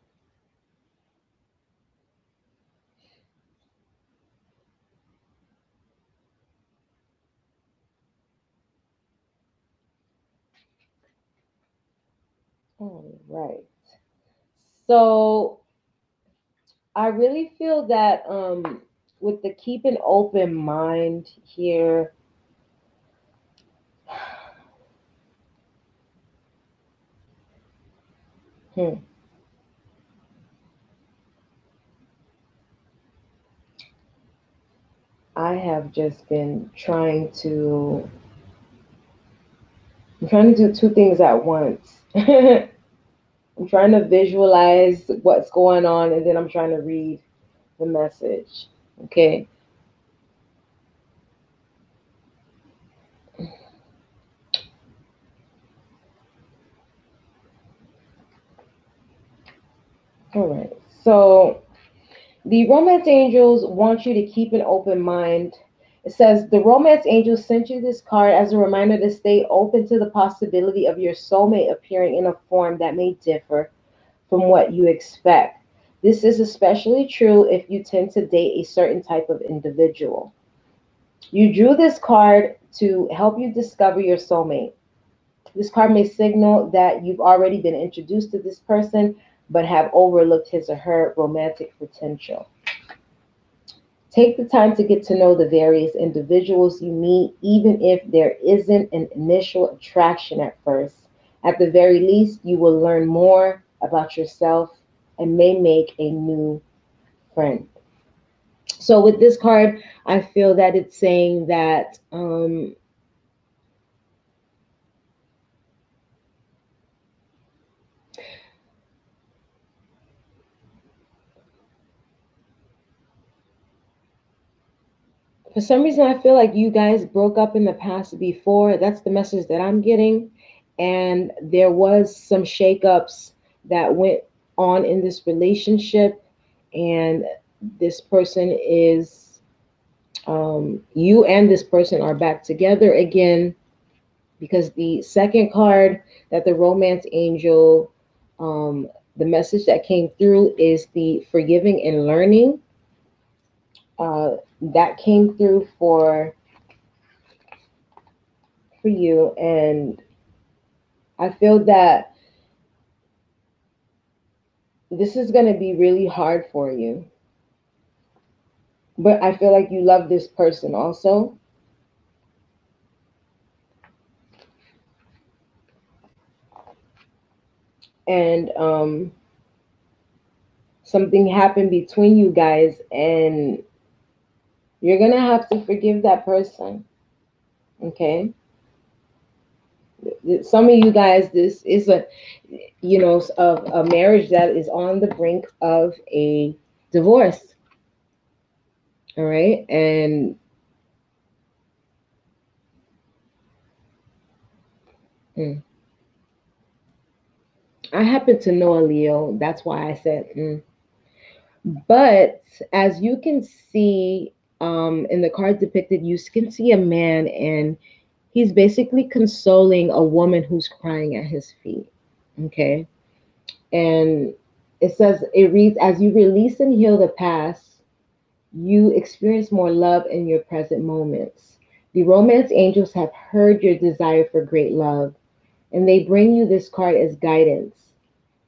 All right. So I really feel that with the keep an open mind here, hmm, I have just been I'm trying to do two things at once. I'm trying to visualize what's going on and then I'm trying to read the message. Okay. All right. So the romance angels want you to keep an open mind. It says the romance angels sent you this card as a reminder to stay open to the possibility of your soulmate appearing in a form that may differ from what you expect. This is especially true if you tend to date a certain type of individual. You drew this card to help you discover your soulmate. This card may signal that you've already been introduced to this person but have overlooked his or her romantic potential. Take the time to get to know the various individuals you meet, even if there isn't an initial attraction at first. At the very least, you will learn more about yourself and may make a new friend. So, with this card, I feel that it's saying that for some reason, I feel like you guys broke up in the past before. That's the message that I'm getting. And there was some shakeups that went on in this relationship. And this person is, you and this person are back together again because the second card that the romance angel, the message that came through is the forgiving and learning. That came through for you, and I feel that this is going to be really hard for you, but I feel like you love this person also. And something happened between you guys, and you're going to have to forgive that person. Okay. Some of you guys, this is a marriage that is on the brink of a divorce. All right. And I happen to know a Leo. That's why I said, But as you can see in the card depicted, you can see a man, and he's basically consoling a woman who's crying at his feet. Okay. And it reads, as you release and heal the past, you experience more love in your present moments. The romance angels have heard your desire for great love, and they bring you this card as guidance.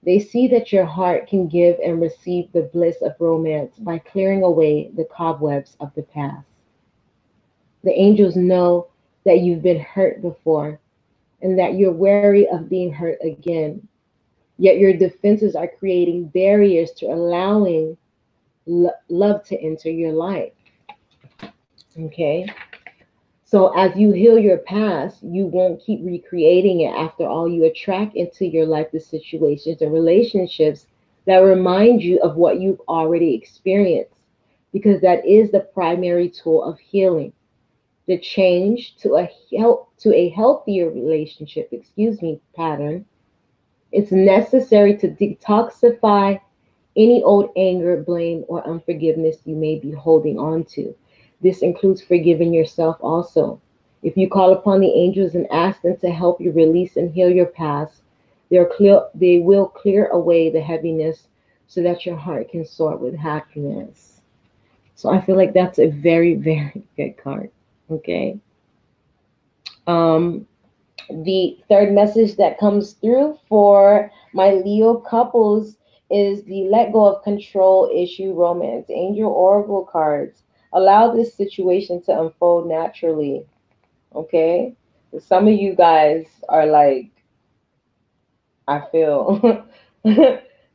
They see that your heart can give and receive the bliss of romance by clearing away the cobwebs of the past. The angels know that you've been hurt before and that you're wary of being hurt again. Yet your defenses are creating barriers to allowing love to enter your life. Okay? So as you heal your past, you won't keep recreating it. After all, you attract into your life the situations and relationships that remind you of what you've already experienced, because that is the primary tool of healing. The change to a healthier relationship, pattern. It's necessary to detoxify any old anger, blame, or unforgiveness you may be holding on to. This includes forgiving yourself also. If you call upon the angels and ask them to help you release and heal your past, they will clear away the heaviness so that your heart can soar with happiness. So I feel like that's a very, very good card. Okay. Um, the third message that comes through for my Leo couples is the let go of control issue romance. Angel Oracle cards. Allow this situation to unfold naturally. Okay? Some of you guys are like, I feel.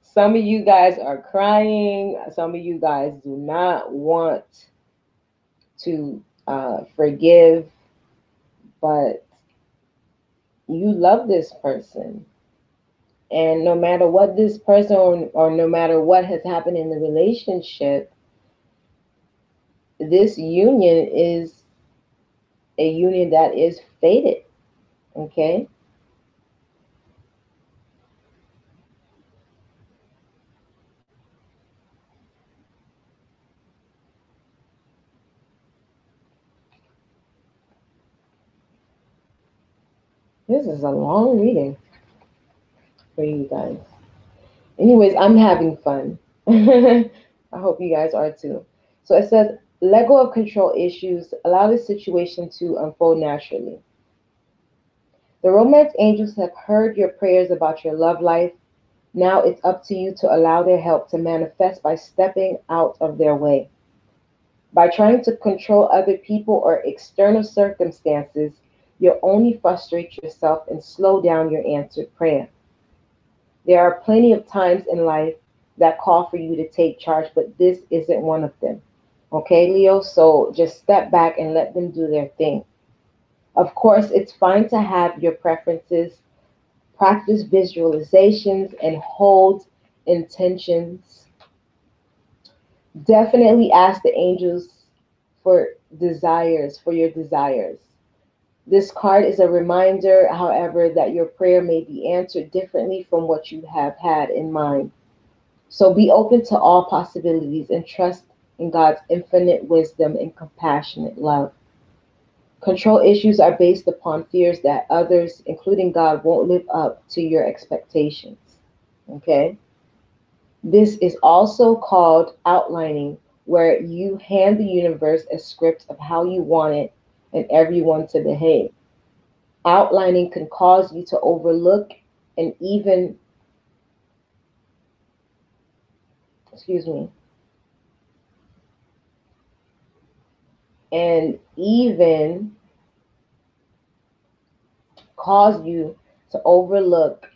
Some of you guys are crying. Some of you guys do not want to forgive, but you love this person. And no matter what this person or no matter what has happened in the relationship, this union is a union that is fated. Okay? This is a long reading for you guys. Anyways, I'm having fun. I hope you guys are too. So it says, let go of control issues, allow the situation to unfold naturally. The romance angels have heard your prayers about your love life. Now it's up to you to allow their help to manifest by stepping out of their way. By trying to control other people or external circumstances, you'll only frustrate yourself and slow down your answered prayer. There are plenty of times in life that call for you to take charge, but this isn't one of them. Okay, Leo? So just step back and let them do their thing. Of course, it's fine to have your preferences, practice visualizations, and hold intentions. Definitely ask the angels for your desires. This card is a reminder, however, that your prayer may be answered differently from what you have had in mind. So be open to all possibilities and trust in God's infinite wisdom and compassionate love. Control issues are based upon fears that others, including God, won't live up to your expectations. Okay? This is also called outlining, where you hand the universe a script of how you want it and everyone to behave. Outlining can cause you to overlook and even, and even cause you to overlook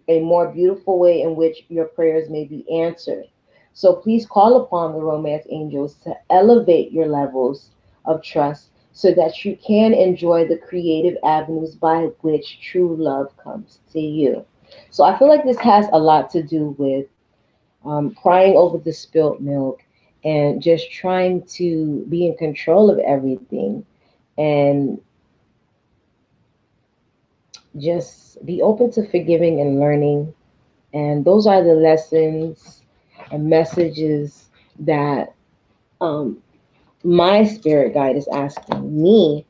a more beautiful way in which your prayers may be answered. So please call upon the romance angels to elevate your levels of trust so that you can enjoy the creative avenues by which true love comes to you. So I feel like this has a lot to do with crying over the spilt milk and just trying to be in control of everything and just be open to forgiving and learning. And those are the lessons and messages that my spirit guide is asking me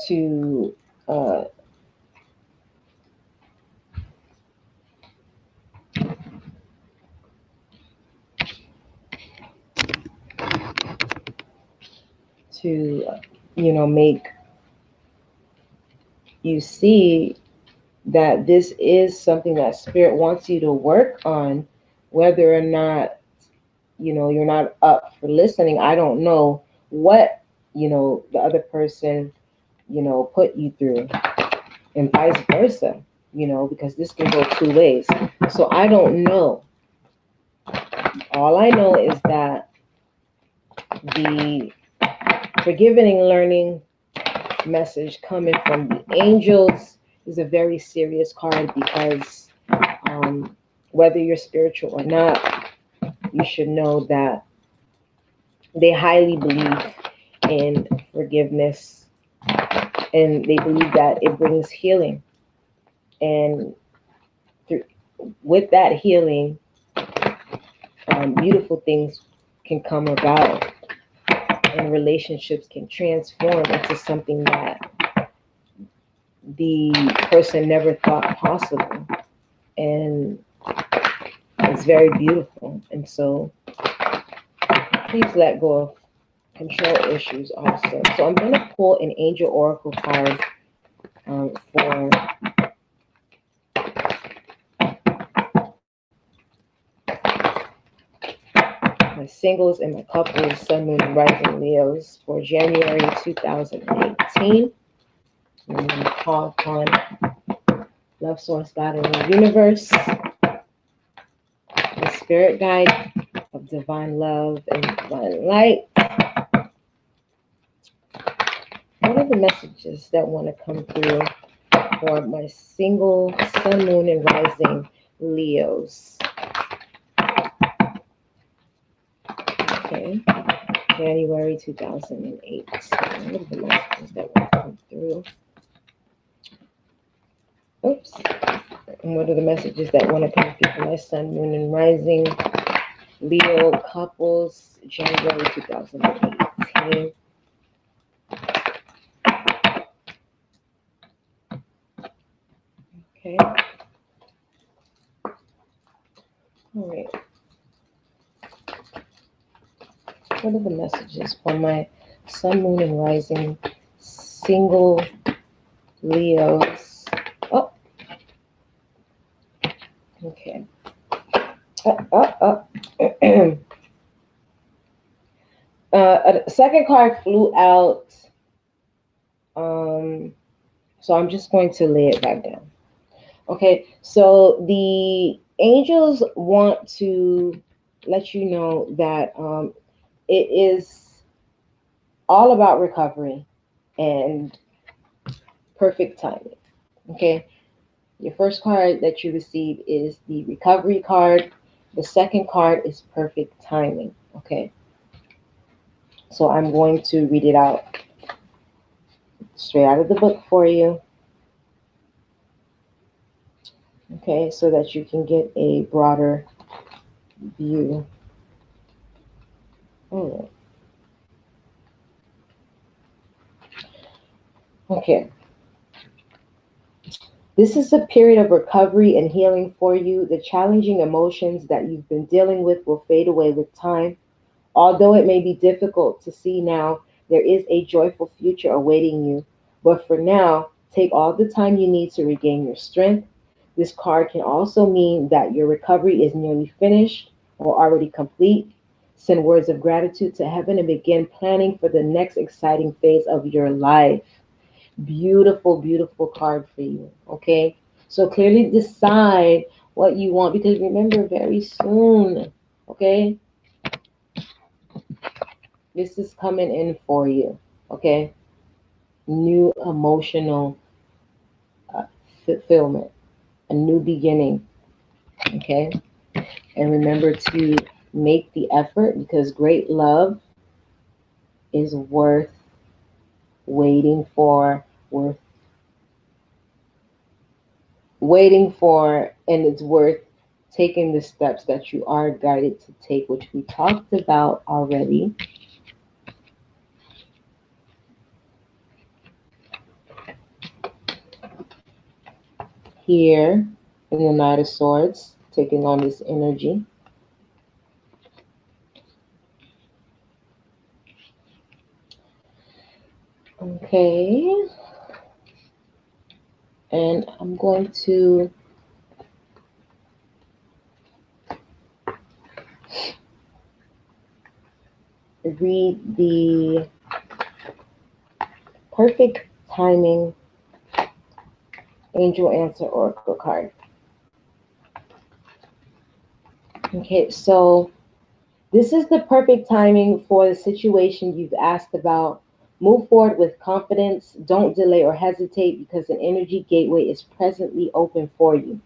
to uh, to make you see that this is something that spirit wants you to work on, whether or not you're not up for listening. I don't know what the other person put you through, and vice versa, because this can go two ways. So I don't know. All I know is that the forgiving and learning message coming from the angels is a very serious card, because whether you're spiritual or not, you should know that they highly believe in forgiveness, and they believe that it brings healing, and with that healing, beautiful things can come about, and relationships can transform into something that the person never thought possible. And it's very beautiful. And so please let go of control issues also. So I'm going to pull an angel oracle card for my singles and my couples, sun, moon, and rising Leos for January 2018. And I'm going to call upon love, source, God, and the universe, the spirit guide of divine love and divine light. What are the messages that want to come through for my single, sun, moon, and rising Leos? Okay, January 2008. What are the messages that want to come through? Oops. And what are the messages that want to come through for my sun, moon, and rising Leo couples, January 2018? Okay. All right. What are the messages for my sun, moon, and rising single Leos? Oh. Okay. A second card flew out. So I'm just going to lay it back down. Okay, so the angels want to let you know that it is all about recovery and perfect timing. Okay, your first card that you receive is the recovery card. The second card is perfect timing. Okay, so I'm going to read it out straight out of the book for you. Okay, so that you can get a broader view. All right. Okay. This is a period of recovery and healing for you. The challenging emotions that you've been dealing with will fade away with time. Although it may be difficult to see now, there is a joyful future awaiting you. But for now, take all the time you need to regain your strength. This card can also mean that your recovery is nearly finished or already complete. Send words of gratitude to heaven and begin planning for the next exciting phase of your life. Beautiful, beautiful card for you. Okay, so clearly decide what you want, because remember, very soon, okay, This is coming in for you, okay? New emotional fulfillment, a new beginning, okay? And remember to make the effort, because great love is worth worth waiting for, and it's worth taking the steps that you are guided to take, which we talked about already. Here in the Knight of Swords, taking on this energy. Okay. And I'm going to read the perfect timing angel answer oracle card. Okay, so this is the perfect timing for the situation you've asked about. Move forward with confidence. Don't delay or hesitate, because an energy gateway is presently open for you.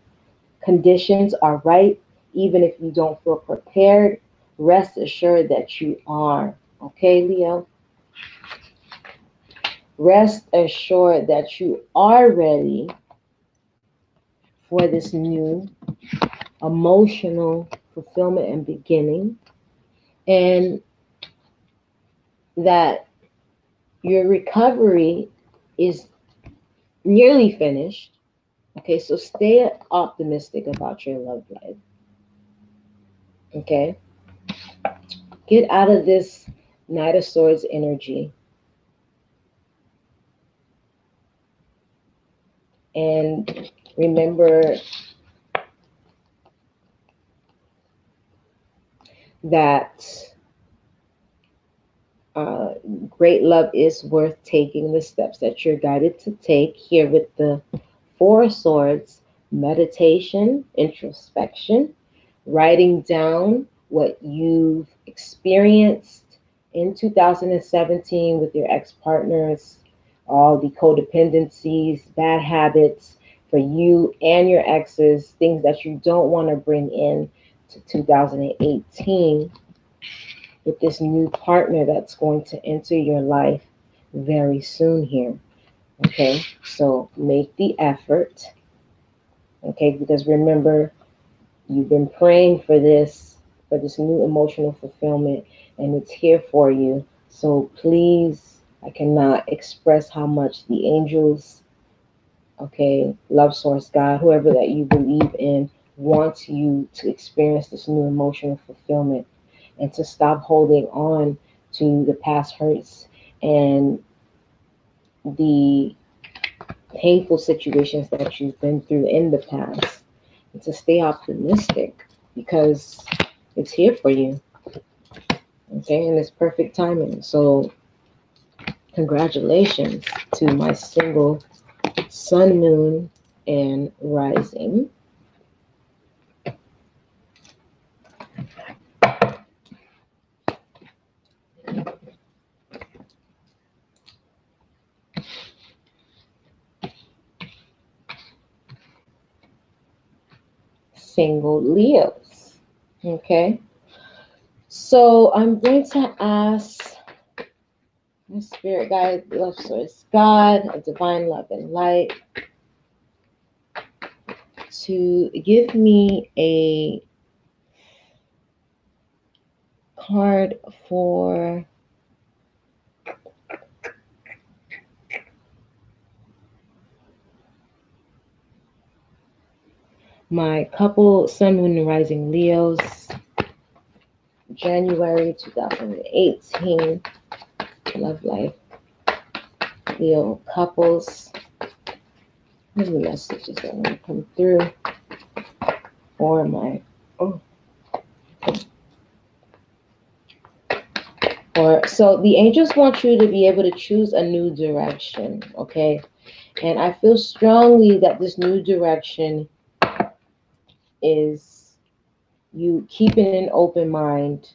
Conditions are right, even if you don't feel prepared. Rest assured that you are. Okay, Leo? Rest assured that you are ready for this new emotional fulfillment and beginning, and that your recovery is nearly finished. Okay, so stay optimistic about your love life. Okay, get out of this Knight of Swords energy and remember that great love is worth taking the steps that you're guided to take. Here with the Four of Swords, meditation, introspection, writing down what you've experienced in 2017 with your ex-partners, all the codependencies, bad habits for you and your exes, things that you don't want to bring in to 2018 with this new partner that's going to enter your life very soon here. Okay, so make the effort. Okay, because remember, you've been praying for this new emotional fulfillment, and it's here for you. So please, I cannot express how much the angels, okay, love source, God, whoever that you believe in, wants you to experience this new emotional fulfillment, and to stop holding on to the past hurts and the painful situations that you've been through in the past, and to stay optimistic, because it's here for you. Okay, and it's perfect timing. So congratulations to my single sun, moon, and rising. Single Leos. Okay, so I'm going to ask my spirit guide, love source, God, a divine love and light, to give me a card for my couple, sun, moon, and rising Leos, January 2018, love life, Leo couples. What are the messages that want to come through? Or my, so the angels want you to be able to choose a new direction, okay? And I feel strongly that this new direction is you keeping an open mind,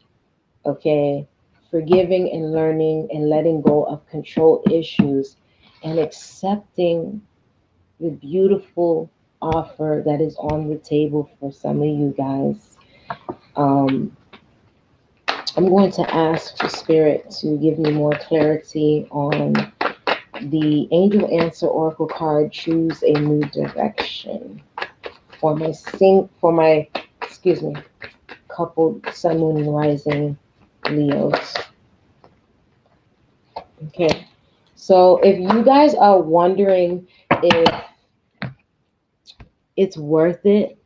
okay, forgiving and learning and letting go of control issues and accepting the beautiful offer that is on the table for some of you guys. I'm going to ask for Spirit to give me more clarity on the Angel Answer Oracle card, Choose a New Direction, for my coupled Sun, Moon, and Rising Leos. Okay, so if you guys are wondering if it's worth it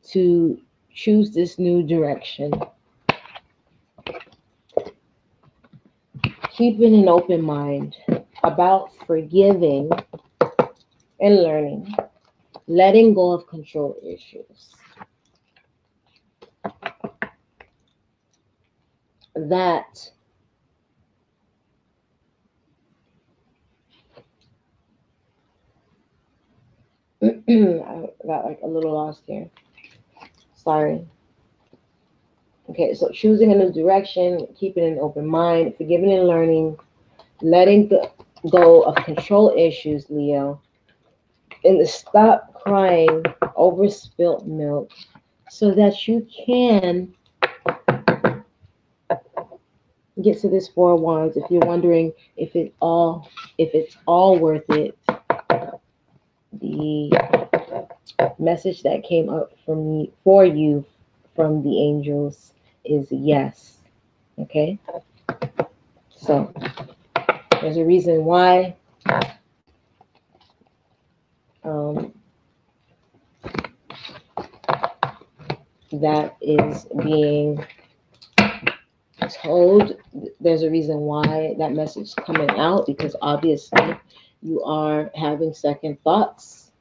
to choose this new direction, keeping an open mind about forgiving and learning, letting go of control issues, that I got like a little lost here. Sorry. Okay, so choosing a new direction, keeping an open mind, forgiving and learning, letting go of control issues, Leo, and to stop crying over spilt milk so that you can get to this Four of Wands. If you're wondering if it's all worth it, the message that came up for you from the angels is yes. Okay, so there's a reason why that is being told. There's a reason why that message is coming out, because obviously you are having second thoughts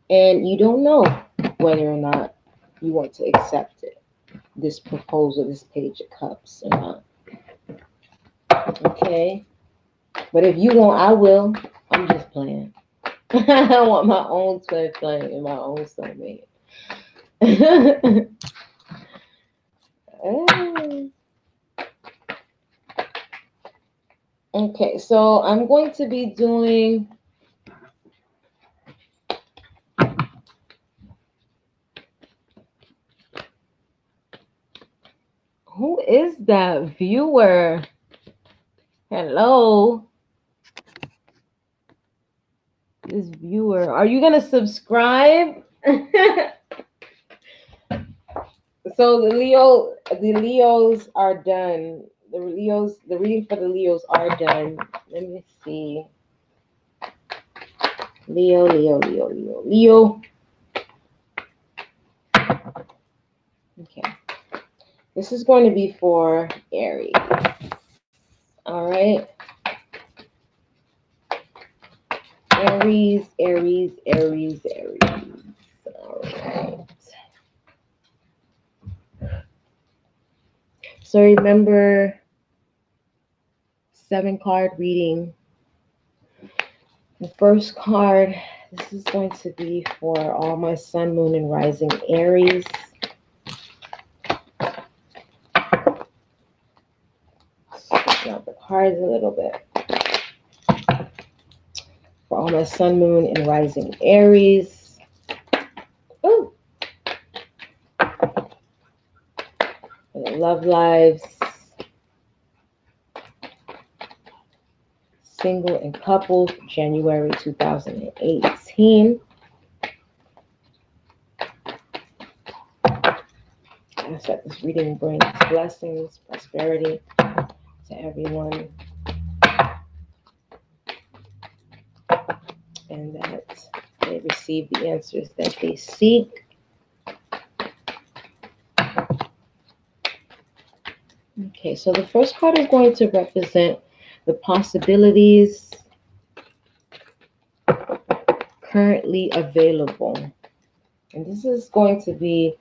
and you don't know whether or not you want to accept it, this proposal, this Page of Cups or not. Okay, but if you won't, I will. I'm just playing. I want my own twin flame and my own soulmate. Okay, so I'm going to be doing who is that viewer? Hello. This viewer, are you gonna subscribe? So the Leos are done. The reading for the Leos are done. Let me see. Leo. Okay. This is going to be for Aries. All right. Aries. All right. So remember, 7-card reading. The first card, this is going to be for all my Sun, Moon, and Rising Aries. Switch out the cards a little bit. For all my Sun, Moon, and Rising Aries. Ooh. For the love lives. Single and couple, January 2018. I ask that this reading brings blessings, prosperity to everyone, and that they receive the answers that they seek. Okay, so the first card is going to represent the possibilities currently available. And this is going to be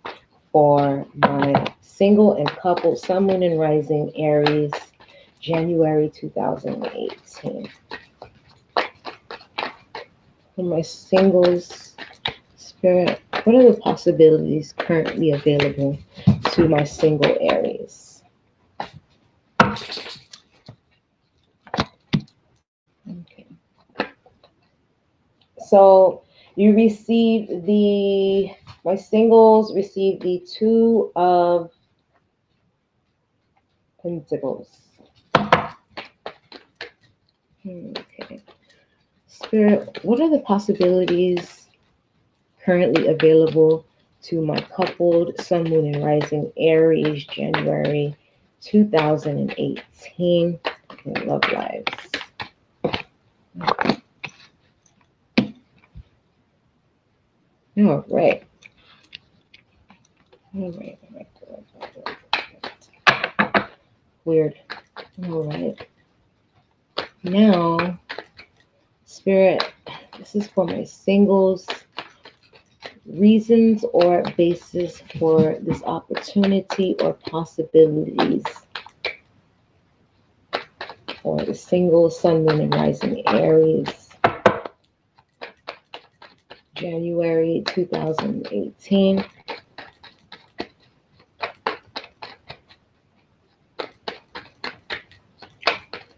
for my single and couple Sun, Moon, and Rising Aries, January 2018. For my singles, Spirit, what are the possibilities currently available to my single Aries? So you receive my singles receive the Two of Pentacles. Okay. Spirit, what are the possibilities currently available to my coupled Sun, Moon, and Rising Aries January 2018 in love lives? All right. All right. Weird. All right. Now, Spirit, this is for my singles. Reasons or basis for this opportunity or possibilities for the single Sun, Moon, and Rising Aries, January 2018.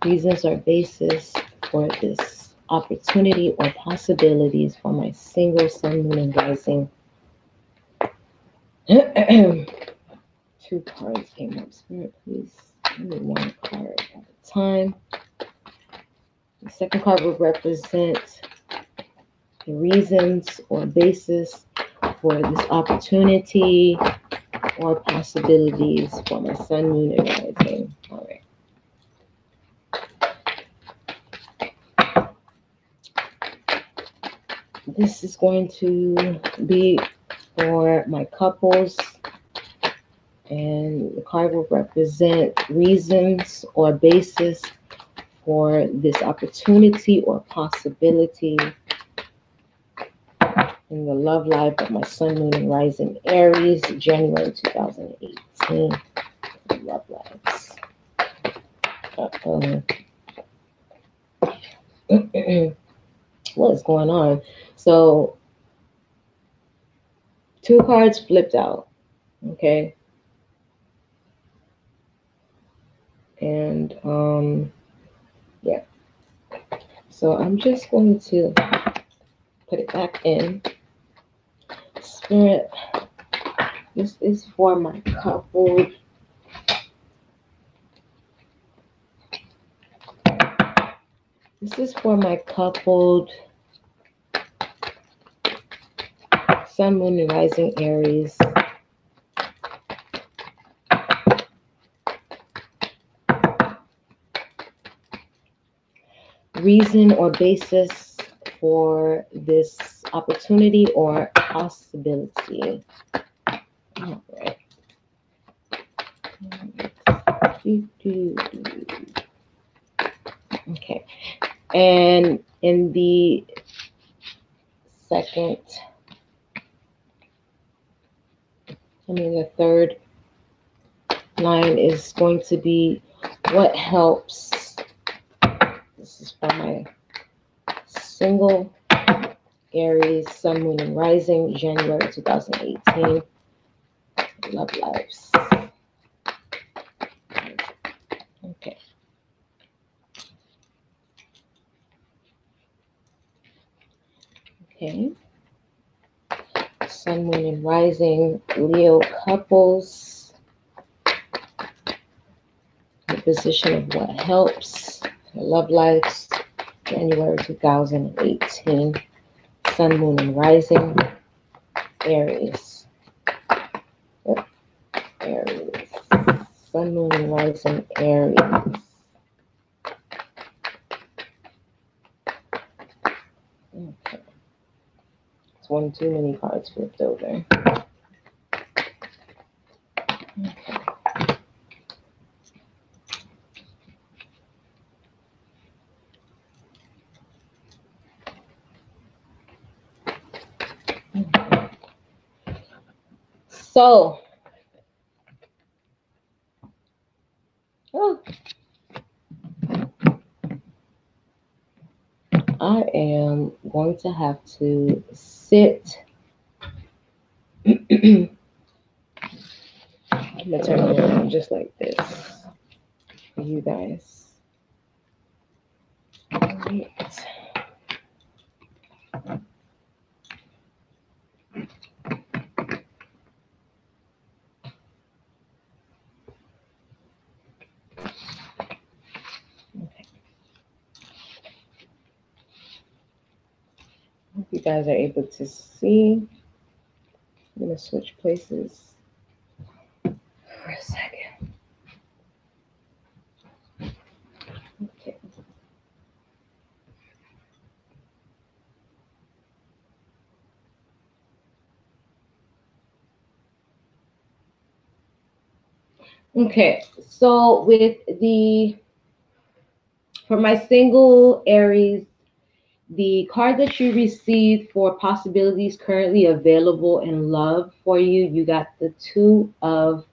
Reasons or basis for this opportunity or possibilities for my single Sun, Moon, and Rising. Two cards came up. Spirit, please give me one card at a time. The second card will represent the reasons or basis for this opportunity or possibilities for my Sun, Moon, and Rising. All right. This is going to be for my couples, and the card will represent reasons or basis for this opportunity or possibility in the love life of my Sun, Moon, and Rising Aries, January 2018. Love lives. What is going on? So, two cards flipped out. Okay. And yeah. So I'm just going to put it back in. Spirit, this is for my couple. This is for my coupled Sun, Moon, and Rising Aries. Reason or basis for this opportunity or possibility. All right. Okay. And in the the third line is going to be what helps. This is for my single Aries, Sun, Moon, and Rising, January 2018. Love lives. Okay. Okay. Sun, Moon, and Rising, Leo couples. The position of what helps. Love lives, January 2018. Sun, Moon, and Rising, Aries. Yep. Aries. Sun, Moon, and Rising, Aries. Okay. It's one too many cards flipped over. Okay. So, I am going to have to sit. I'm going to turn it around just like this for you guys. All right. you guys are able to see. I'm going to switch places for a second. Okay. Okay, so for my single Aries, the card that you received for possibilities currently available in love for you, you got the Two of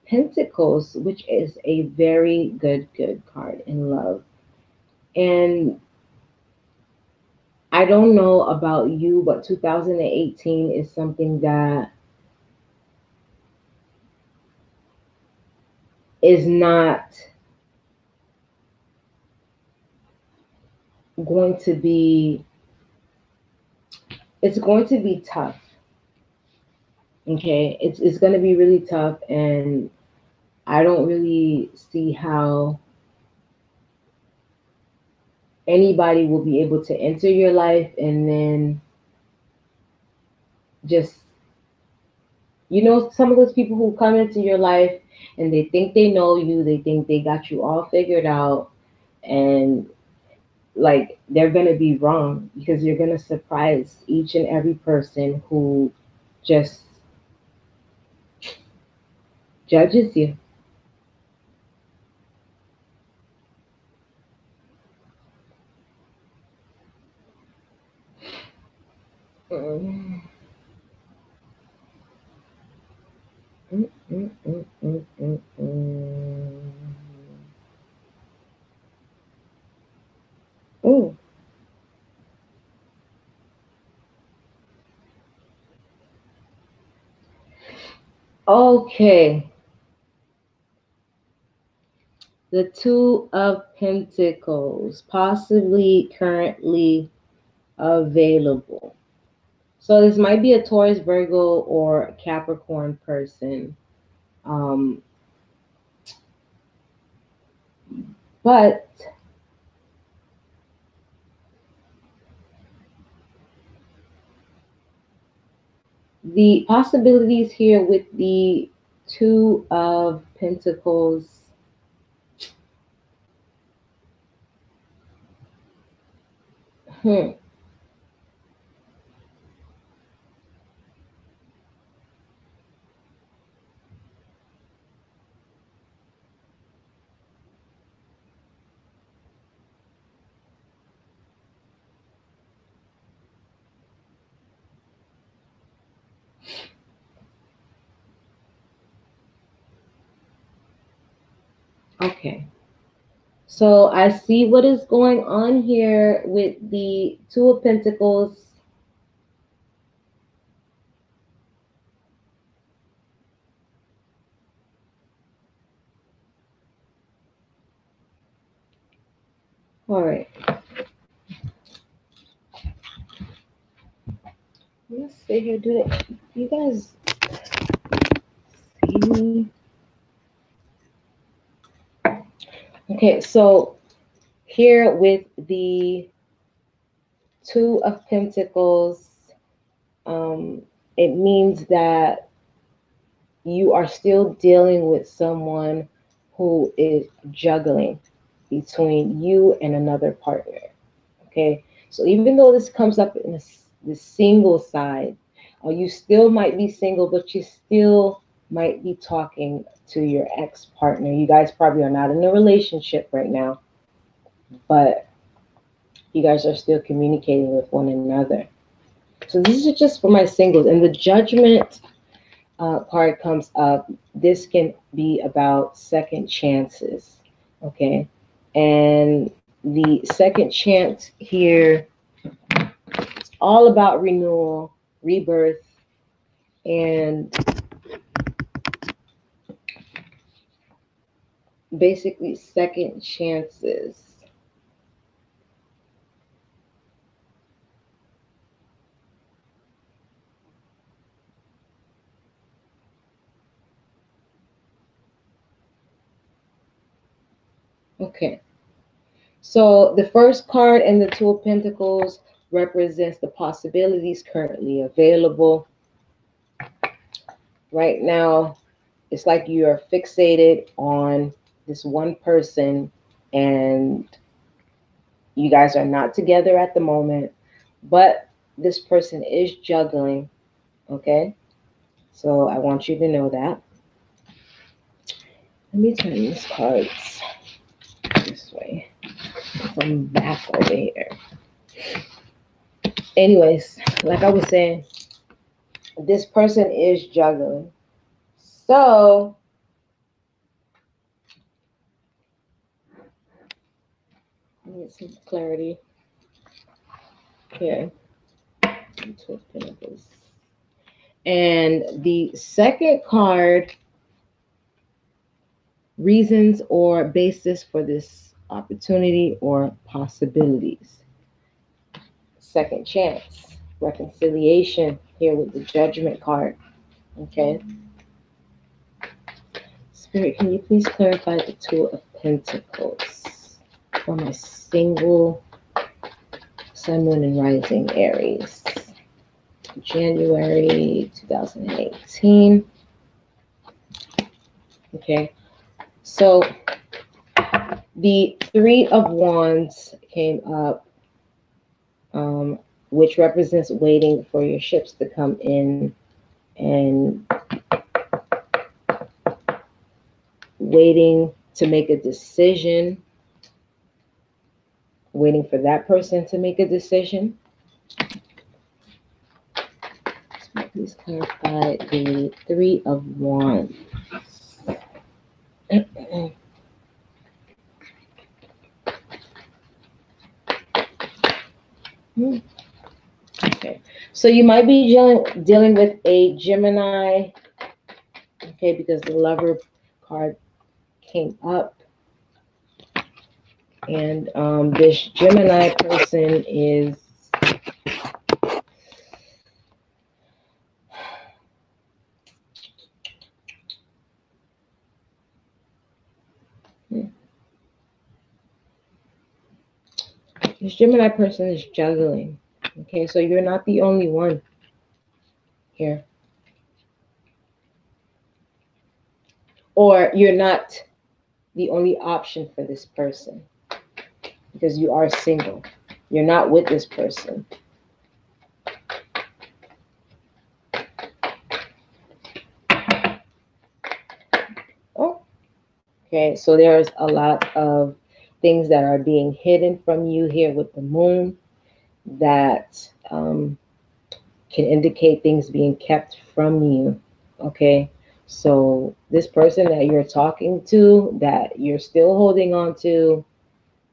Pentacles, which is a very good card in love. And I don't know about you, but 2018 is something that is not going to be, it's going to be tough. Okay, it's going to be really tough, and I don't really see how anybody will be able to enter your life and then just, you know, some of those people who come into your life and they think they know you, they think they got you all figured out, and like they're going to be wrong, because you're going to surprise each and every person who just judges you. Mm. Mm, mm, mm, mm, mm, mm. Ooh. Okay. The Two of Pentacles, possibly currently available. So this might be a Taurus, Virgo, or Capricorn person. Um, but the possibilities here with the Two of Pentacles, Okay. So I see what is going on here with the Two of Pentacles. All right. Let's sit here. Do it. You guys see me? Okay, so here with the Two of Pentacles, it means that you are still dealing with someone who is juggling between you and another partner. Okay, so even though this comes up in the single side, you still might be single, but you still might be talking to your ex-partner. You guys probably are not in a relationship right now, but you guys are still communicating with one another. So this is just for my singles. And the Judgment card comes up. This can be about second chances, okay? And the second chance here, it's all about renewal, rebirth, and basically second chances. Okay. So the first card in the Two of Pentacles represents the possibilities currently available. Right now, it's like you are fixated on this one person and you guys are not together at the moment, but this person is juggling, okay? So I want you to know that. Let me turn these cards this way. Come back over here. Anyways, like I was saying, this person is juggling. So let me get some clarity here. And the second card, reasons or basis for this opportunity or possibilities. Second chance, reconciliation here with the Judgment card. Okay. Spirit, can you please clarify the Two of Pentacles for my single Sun, Moon, and Rising Aries? January 2018. Okay. So the Three of Wands came up, which represents waiting for your ships to come in and waiting to make a decision, waiting for that person to make a decision. So please clarify the Three of Wands. Okay, so you might be dealing with a Gemini, okay, because the Lover card came up. And this Gemini person is juggling. Okay, so you're not the only one here. Or you're not the only option for this person because you are single. You're not with this person. Oh, okay, so there's a lot of things that are being hidden from you here with the Moon that can indicate things being kept from you. Okay, so this person that you're talking to, that you're still holding on to,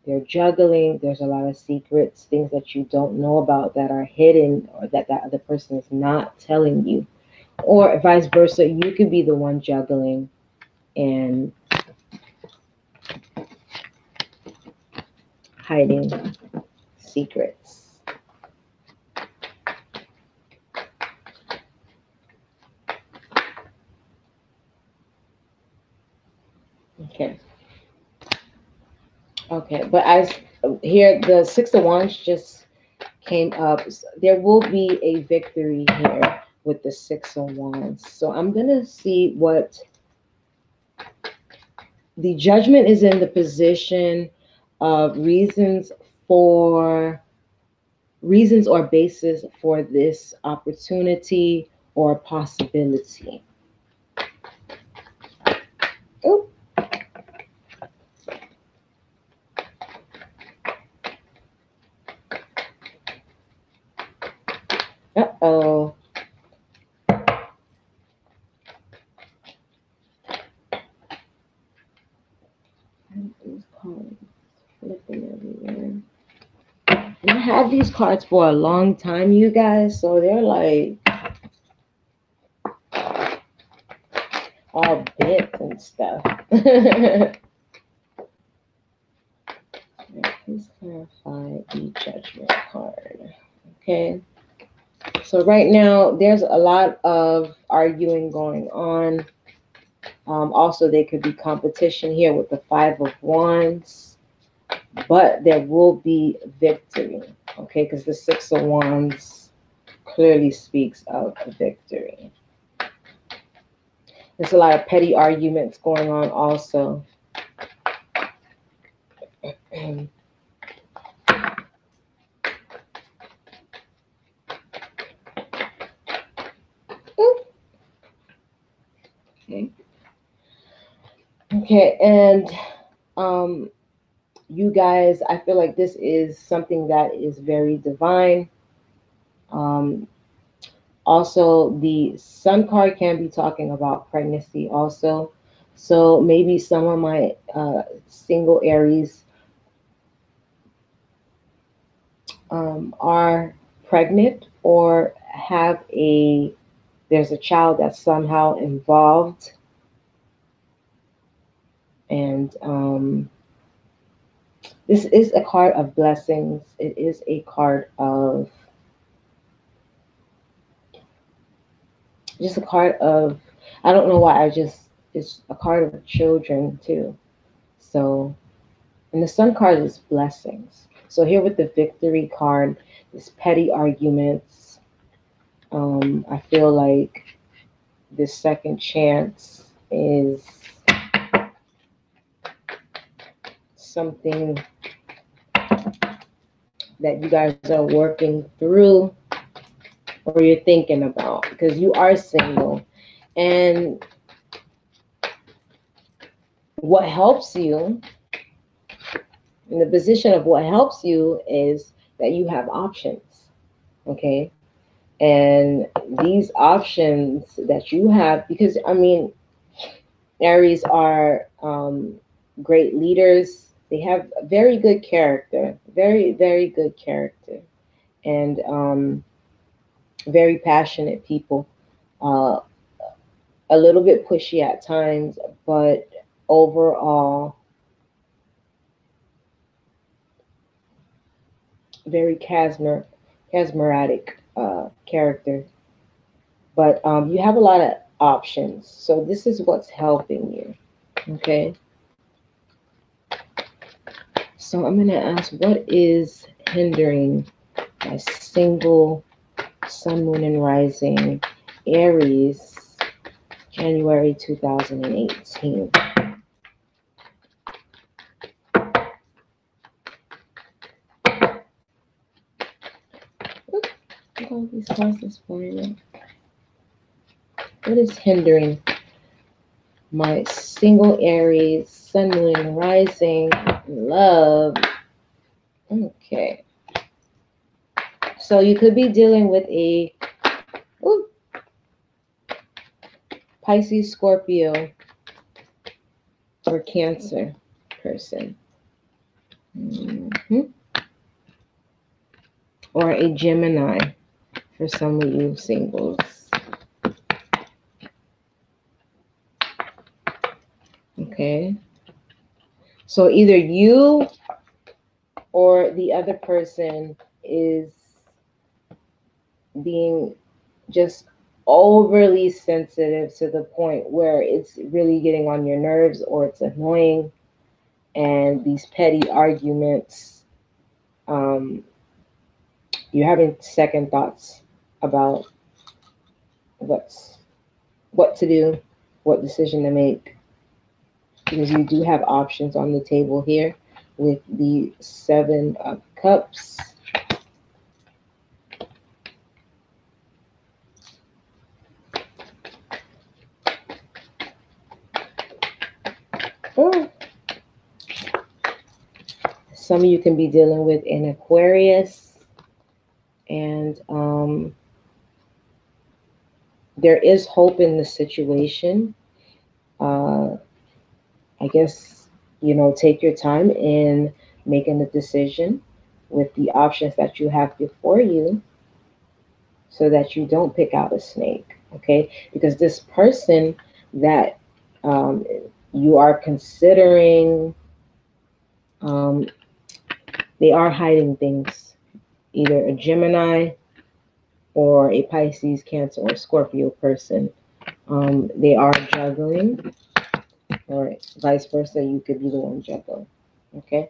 they're juggling. There's a lot of secrets, things that you don't know about that are hidden or that that other person is not telling you. Or vice versa, you could be the one juggling and hiding secrets. Okay. Okay, but as here, the Six of Wands just came up. There will be a victory here with the Six of Wands. So I'm going to see what the Judgment is in the position of reasons or basis for this opportunity or possibility. Oh. Uh-oh. These cards flipping everywhere. And I had these cards for a long time, you guys, so they're like all bent and stuff. Please clarify the Judgment card. Okay. So right now, there's a lot of arguing going on. Also, there could be competition here with the Five of Wands, but there will be victory. Okay, because the Six of Wands clearly speaks of victory. There's a lot of petty arguments going on also. Okay. Okay, and you guys, I feel like this is something that is very divine. Also, the Sun card can be talking about pregnancy also. So maybe some of my single Aries are pregnant or there's a child that's somehow involved. And this is a card of blessings. It is a card of I don't know why it's a card of children too. So, and the Sun card is blessings. So here with the Victory card, this petty arguments. I feel like this second chance is something that you guys are working through or you're thinking about, because you are single. And what helps you, in the position of what helps you, is that you have options, okay? And these options that you have, because I mean, Aries are great leaders. They have very good character, very, very good character, and very passionate people. A little bit pushy at times, but overall, very charismatic character. But you have a lot of options. So this is what's helping you, okay? So I'm going to ask, what is hindering my single Sun, Moon, and Rising Aries, January 2018? Look at all these cards this morning. What is hindering my single Aries, Sun, Moon, and Rising love? Okay. So you could be dealing with a Pisces, Scorpio, or Cancer person. Or a Gemini for some of you singles. Okay. So either you or the other person is being just overly sensitive to the point where it's really getting on your nerves or it's annoying. And these petty arguments, you're having second thoughts about what to do, what decision to make, because you do have options on the table here with the Seven of Cups. Some of you can be dealing with an Aquarius, and there is hope in the situation. I guess, take your time in making the decision with the options that you have before you so that you don't pick out a snake, okay? Because this person that you are considering, they are hiding things, either a Gemini or a Pisces, Cancer, or Scorpio person. They are juggling, or vice versa. You could be the one juggling, okay?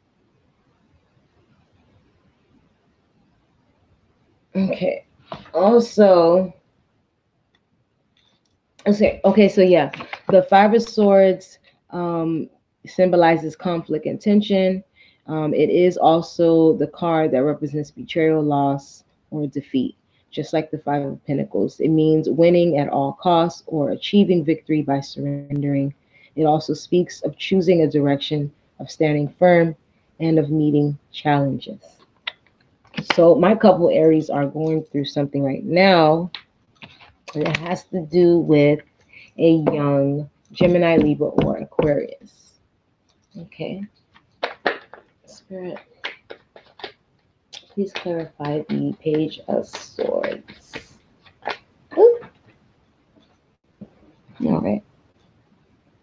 Okay. Also, okay, so yeah, the Five of Swords symbolizes conflict and tension. It is also the card that represents betrayal, loss, or defeat. Just like the Five of Pentacles, it means winning at all costs or achieving victory by surrendering. It also speaks of choosing a direction, of standing firm, and of meeting challenges. So my couple Aries are going through something right now that has to do with a young Gemini, Libra, or Aquarius. Okay. Spirit, please clarify the Page of Swords. Ooh. All right.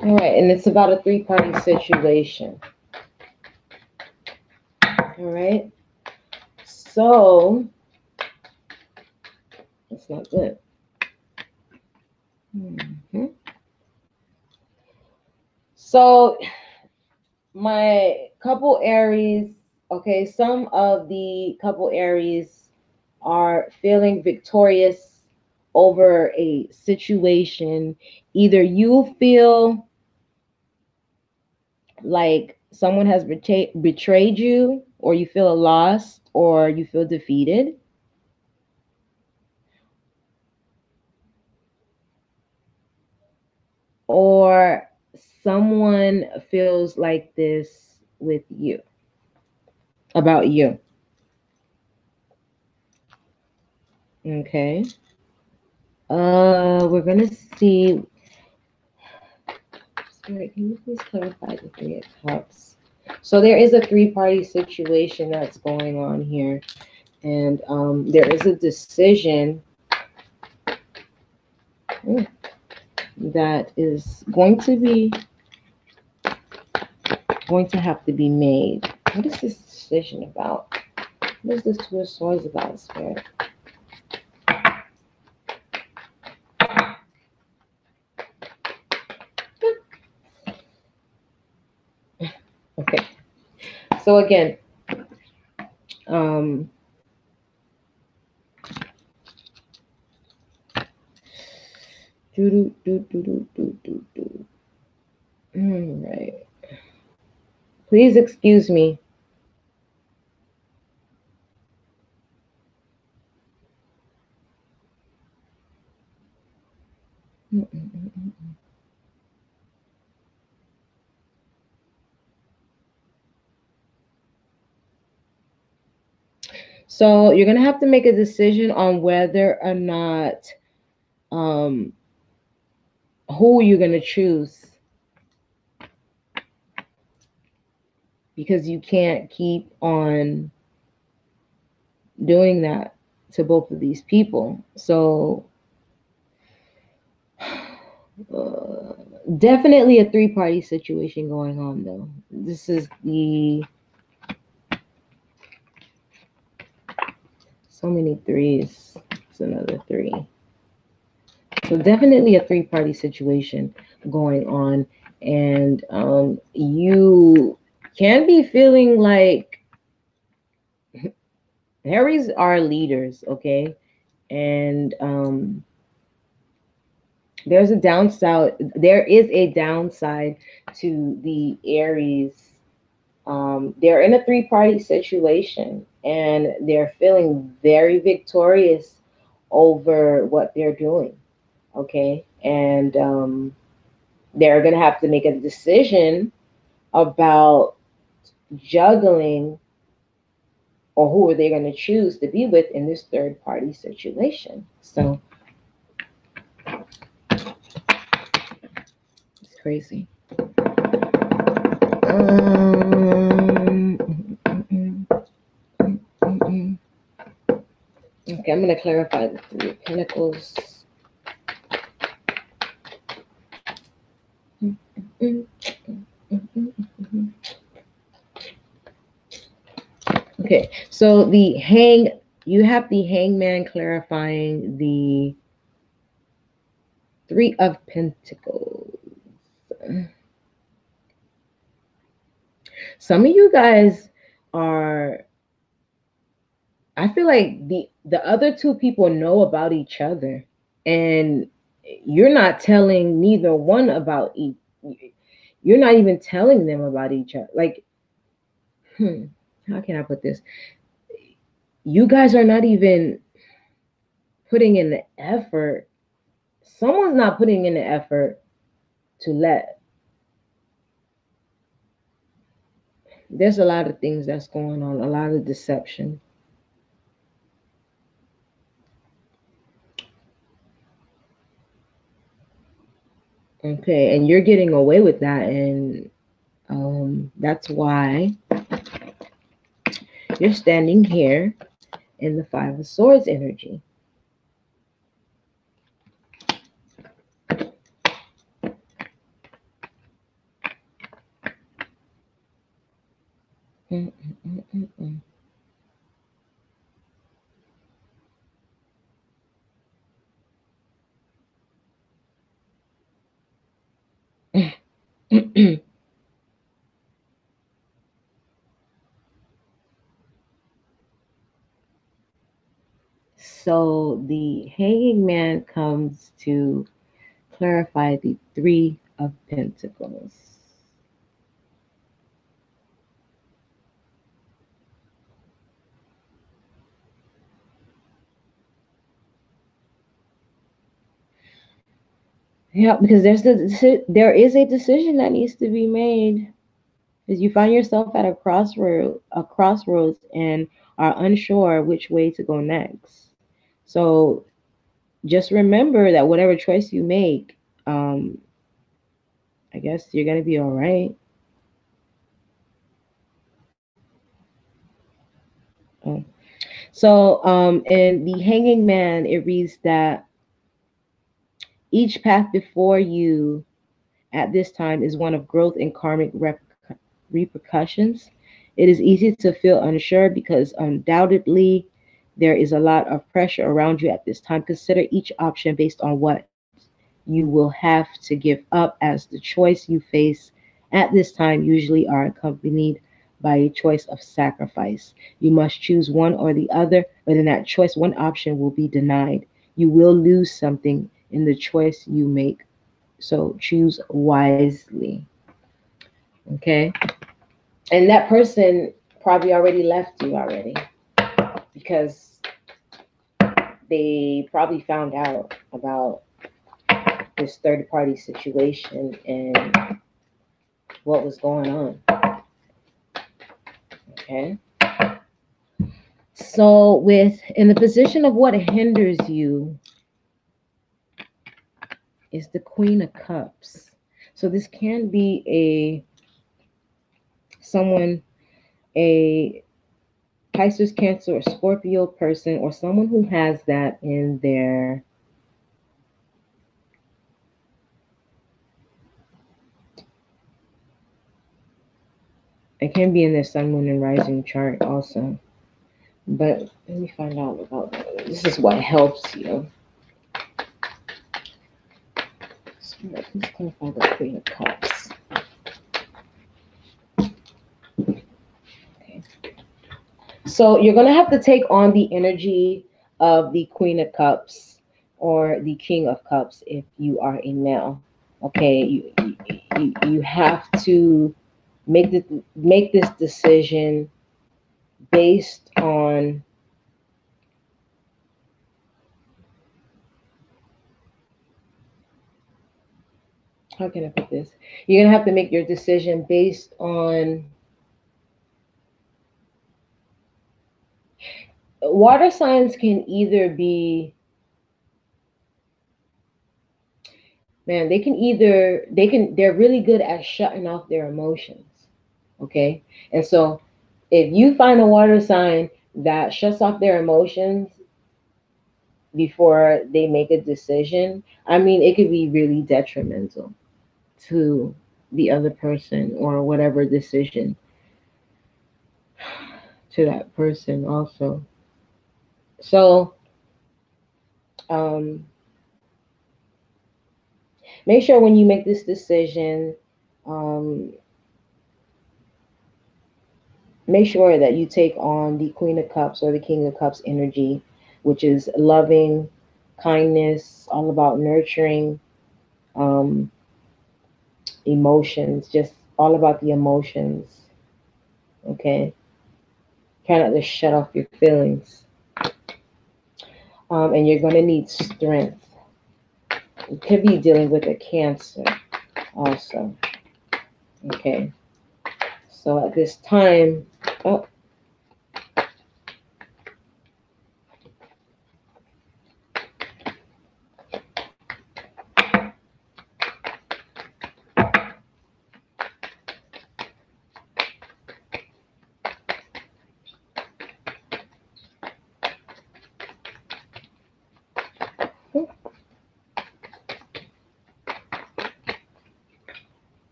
All right, and it's about a three-party situation. All right. So, it's not good. So, my couple Aries, okay, some of the couple Aries are feeling victorious over a situation. Either you feel like someone has betrayed you, or you feel lost, or you feel defeated. Or someone feels like this with you, about you. Okay. We're gonna see. Spirit, can you please clarify the Three of Cups? So there is a three-party situation that's going on here, and there is a decision that is going to have to be made. What is this decision about? What is this Two of Swords about, Spirit? Okay. So again, right. Please excuse me. So you're gonna have to make a decision on whether or not who you're gonna choose, because you can't keep on doing that to both of these people. So definitely a three-party situation going on, though. This is the so many threes. It's another three. So definitely a three-party situation going on, and you can be feeling like Aries are leaders, okay? And there is a downside to the Aries. They're in a three-party situation, and they're feeling very victorious over what they're doing, okay? And they're going to have to make a decision about juggling, or who are they going to choose to be with in this third party situation. So it's crazy. Okay, I'm going to clarify the Three of Pentacles. Okay, so you have the Hangman clarifying the Three of Pentacles. Some of you guys are I feel like the other two people know about each other, and you're not telling neither one about each. You're not even telling them about each other. Like, how can I put this? You guys are not even putting in the effort. Someone's not putting in the effort to let. There's a lot of things that's going on, a lot of deception. Okay, and you're getting away with that, and that's why you're standing here in the Five of Swords energy. Mm, mm, mm, mm, mm. So the Hanging Man comes to clarify the Three of Pentacles. Yeah, because there is a decision that needs to be made. Because you find yourself at a crossroads, and are unsure which way to go next. So just remember that whatever choice you make, I guess you're gonna be all right. Oh. So, in the Hanging Man, it reads that each path before you at this time is one of growth and karmic repercussions. It is easy to feel unsure because undoubtedly there is a lot of pressure around you at this time. Consider each option based on what you will have to give up, as the choice you face at this time usually are accompanied by a choice of sacrifice. You must choose one or the other, but in that choice, one option will be denied. You will lose something in the choice you make, so choose wisely. Okay? And that person probably already left you already, because they probably found out about this third party situation and what was going on. Okay. So, with in the position of what hinders you is the Queen of Cups. So this can be someone, a Pisces, Cancer, or Scorpio person, or someone who has that in their it can be in their sun, moon, and rising chart also. But let me find out about that. This is what helps you. Spirit, please clarify the Queen of Cups. Okay. So you're going to have to take on the energy of the Queen of Cups or the King of Cups if you are a male. Okay, you have to make this decision based on, how can I put this? You're gonna have to make your decision based on, water signs can either be, man, they're really good at shutting off their emotions. Okay. And so if you find a water sign that shuts off their emotions before they make a decision, I mean, it could be really detrimental to the other person or whatever decision to that person also. So um, make sure when you make this decision, um, make sure that you take on the Queen of Cups or the King of Cups energy, which is loving, kindness, all about nurturing, um, emotions, just all about the emotions. Okay. Try not to shut off your feelings. And you're going to need strength. You could be dealing with a Cancer also. Okay. So at this time, oh,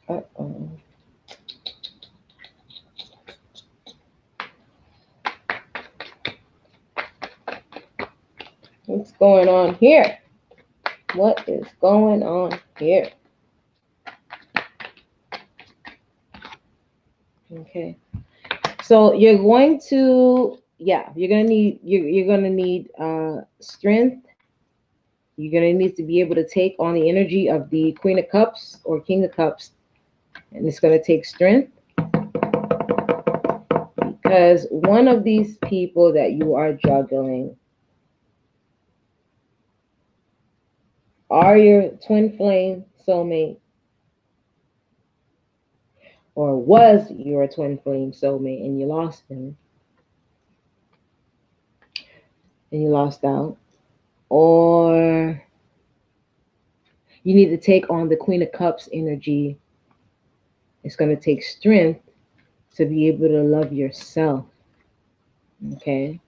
uh-oh. What's going on here? What is going on here? Okay. So you're going to, yeah, you're gonna need strength. You're gonna need to be able to take on the energy of the Queen of Cups or King of Cups, and it's gonna take strength because one of these people that you are juggling are your twin flame soulmate or was your twin flame soulmate and you lost him and you lost out, or you need to take on the Queen of Cups energy. It's going to take strength to be able to love yourself. Okay.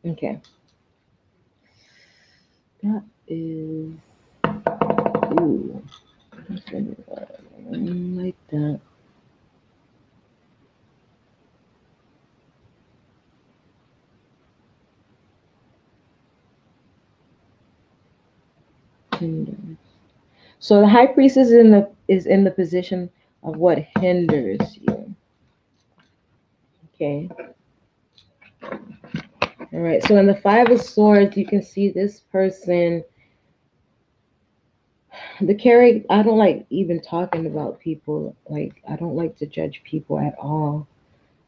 Okay. That is, ooh, like that. Hinders. So the High Priestess is in the position of what hinders you. Okay. All right. So in the Five of Swords, you can see this person. The character, I don't like even talking about people. Like, I don't like to judge people at all.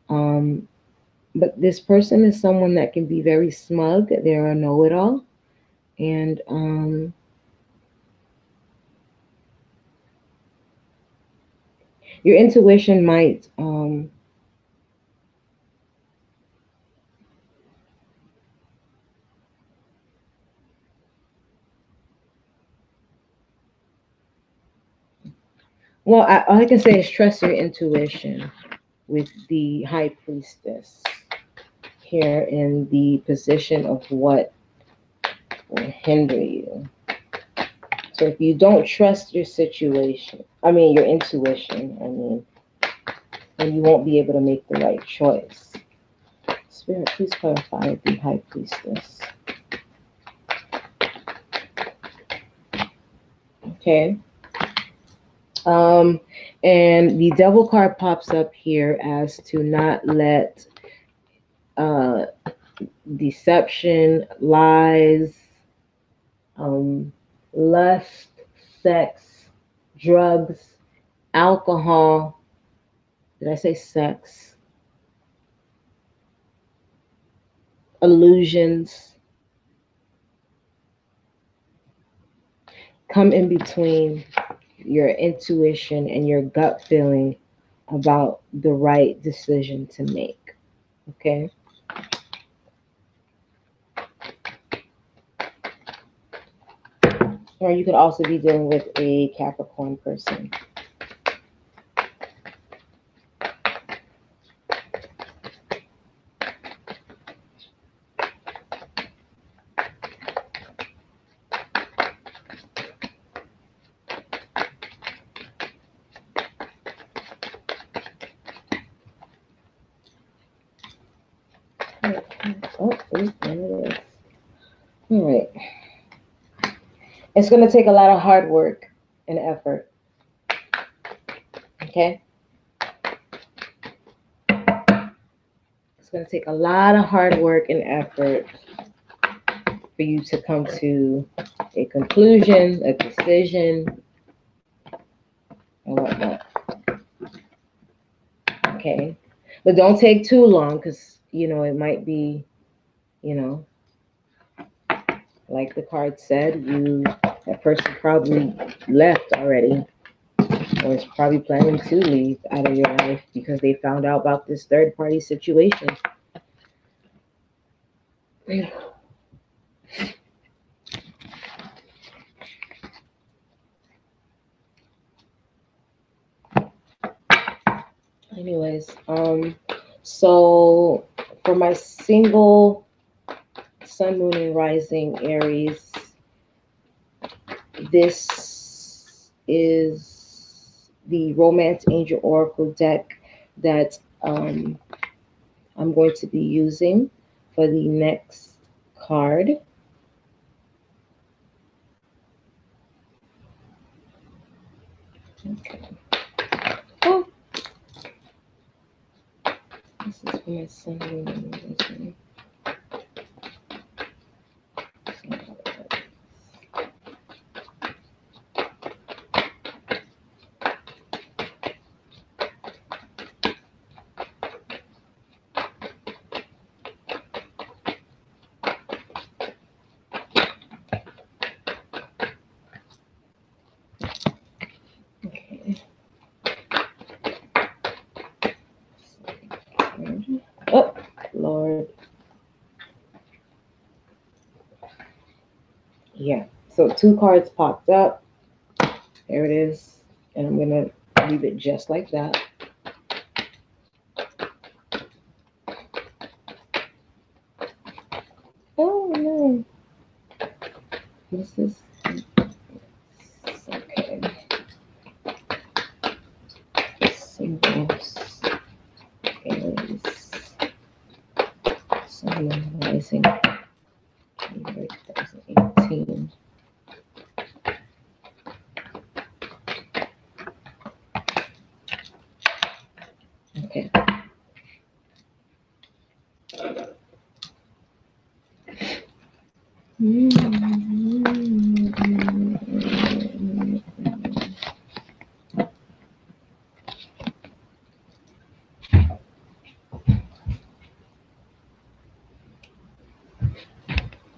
But this person is someone that can be very smug. They're a know-it-all. And your intuition might well, all I can say is trust your intuition with the High Priestess here in the position of what will hinder you. So if you don't trust your situation, your intuition, then you won't be able to make the right choice. Spirit, please clarify the High Priestess. Okay. And the Devil card pops up here as to not let deception, lies, lust, sex, drugs, alcohol. Did I say sex? Illusions. Come in between your intuition and your gut feeling about the right decision to make. Okay? Or you could also be dealing with a Capricorn person. Oh, there it is. All right. It's going to take a lot of hard work and effort. Okay? It's going to take a lot of hard work and effort for you to come to a conclusion, a decision, and whatnot. Okay? But don't take too long because, it might be, like the card said, that person probably left already, or is probably planning to leave out of your life because they found out about this third party situation. Anyways, so for my single sun, moon, and rising Aries, this is the Romance Angel Oracle deck that I'm going to be using for the next card. Okay. Oh. This is for my sun, moon, and rising. Oh, Lord. Yeah. So 2 cards popped up. There it is. And I'm going to leave it just like that. Oh, no. This is okay. Singles. Aries. Sun, rising. January 2018. Okay.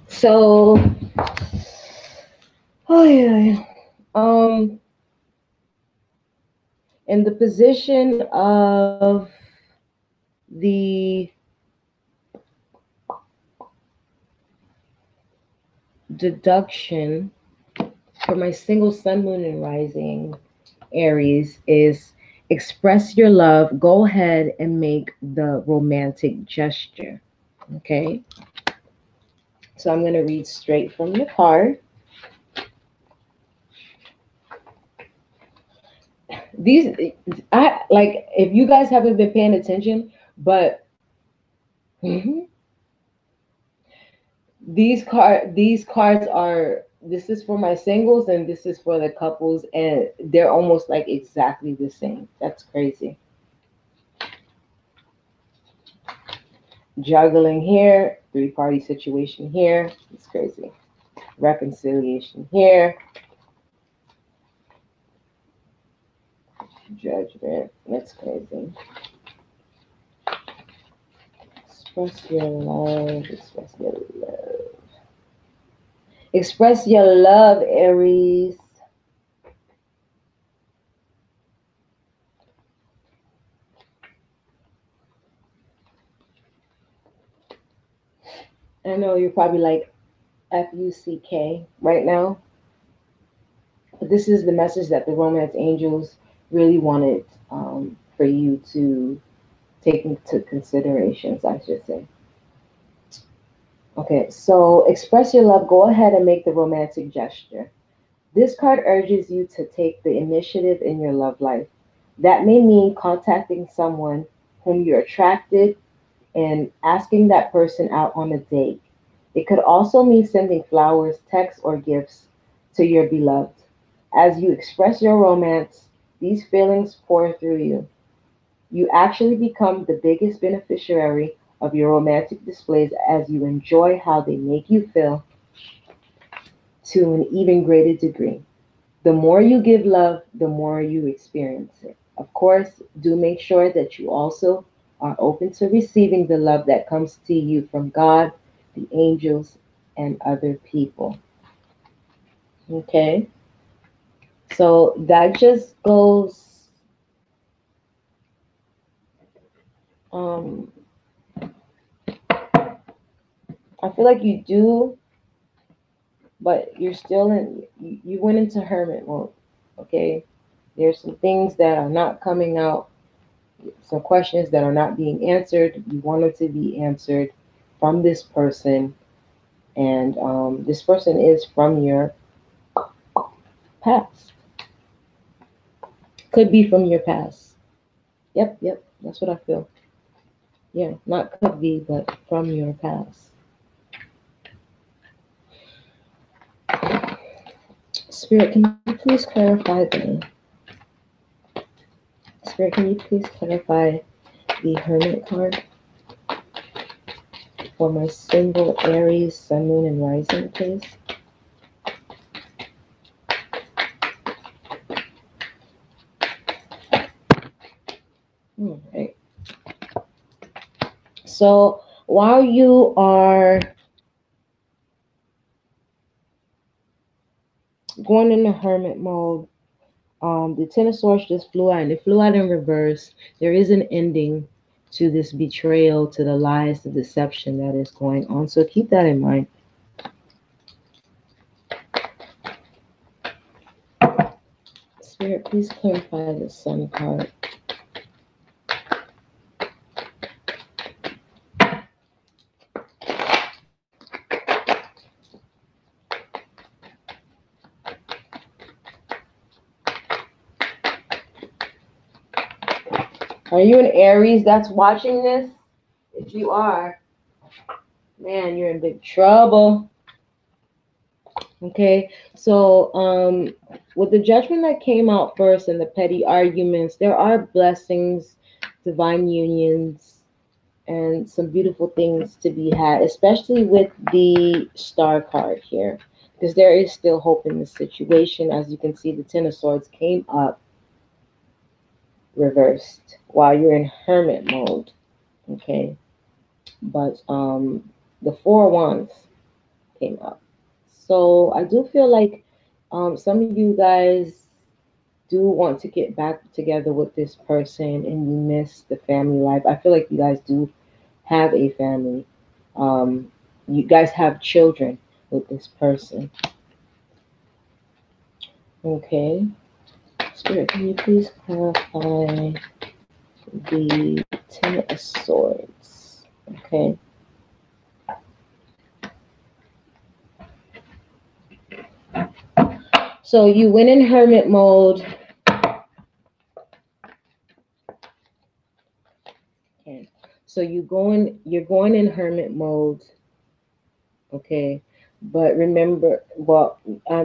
So, oh yeah, in the position of the deduction for my single sun, moon, and rising Aries is express your love. Go ahead and make the romantic gesture. Okay. So I'm going to read straight from the card. These, I like, if you guys haven't been paying attention, but these cards are, this is for my singles and this is for the couples, and they're almost like exactly the same. That's crazy. Juggling here, 3-party situation here. It's crazy. Reconciliation here. Judgment. That's crazy. Express your love. Express your love. Express your love, Aries. I know you're probably like F-U-C-K right now. But this is the message that the Romance Angels really wanted for you to take into considerations, I should say. Okay, so express your love. Go ahead and make the romantic gesture. This card urges you to take the initiative in your love life. That may mean contacting someone whom you're attracted and asking that person out on a date. It could also mean sending flowers, texts, or gifts to your beloved. As you express your romance, these feelings pour through you. You actually become the biggest beneficiary of your romantic displays as you enjoy how they make you feel to an even greater degree. The more you give love, the more you experience it. Of course, do make sure that you also are open to receiving the love that comes to you from God, the angels, and other people. Okay? So that just goes, um, I feel like you do, but you're still in, you went into hermit mode. Okay? There's some things that are not coming out, some questions that are not being answered. You want them to be answered from this person, and this person is from your past. Could be from your past. Yep, yep, that's what I feel. Yeah, not could be, but from your past. Spirit, can you please clarify Spirit, can you please clarify the Hermit card for my symbol Aries, Sun, Moon, and Rising, please? All right. So while you are going into hermit mode, the Ten of Swords just flew out, and it flew out in reverse. There is an ending to this betrayal, to the lies, the deception that is going on. So keep that in mind. Spirit, please clarify the Sun card. Are you an Aries that's watching this? If you are, man, you're in big trouble. Okay, so with the judgment that came out first and the petty arguments, there are blessings, divine unions, and some beautiful things to be had, especially with the Star card here, because there is still hope in the situation. As you can see, the Ten of Swords came up reversed while you're in hermit mode. Okay, but the Four of Wands came up. So I do feel like some of you guys do want to get back together with this person and you miss the family life. I feel like you guys do have a family. You guys have children with this person. Okay. Spirit, can you please clarify the Ten of Swords? Okay. So you went in hermit mode. Okay. So you're going in hermit mode. Okay. But remember, well,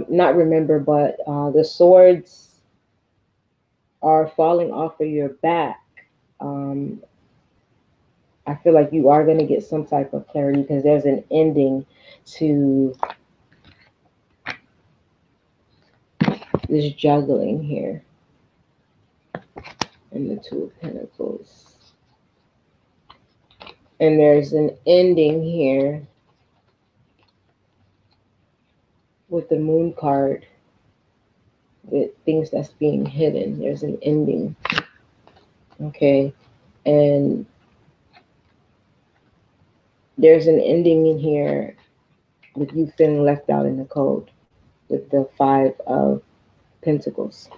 not remember, but the swords are falling off of your back. I feel like you are going to get some type of clarity because there's an ending to this juggling here. And the Two of Pentacles. And there's an ending here with the Moon card. With things that's being hidden. There's an ending. Okay. And there's an ending in here with you feeling left out in the cold with the Five of Pentacles.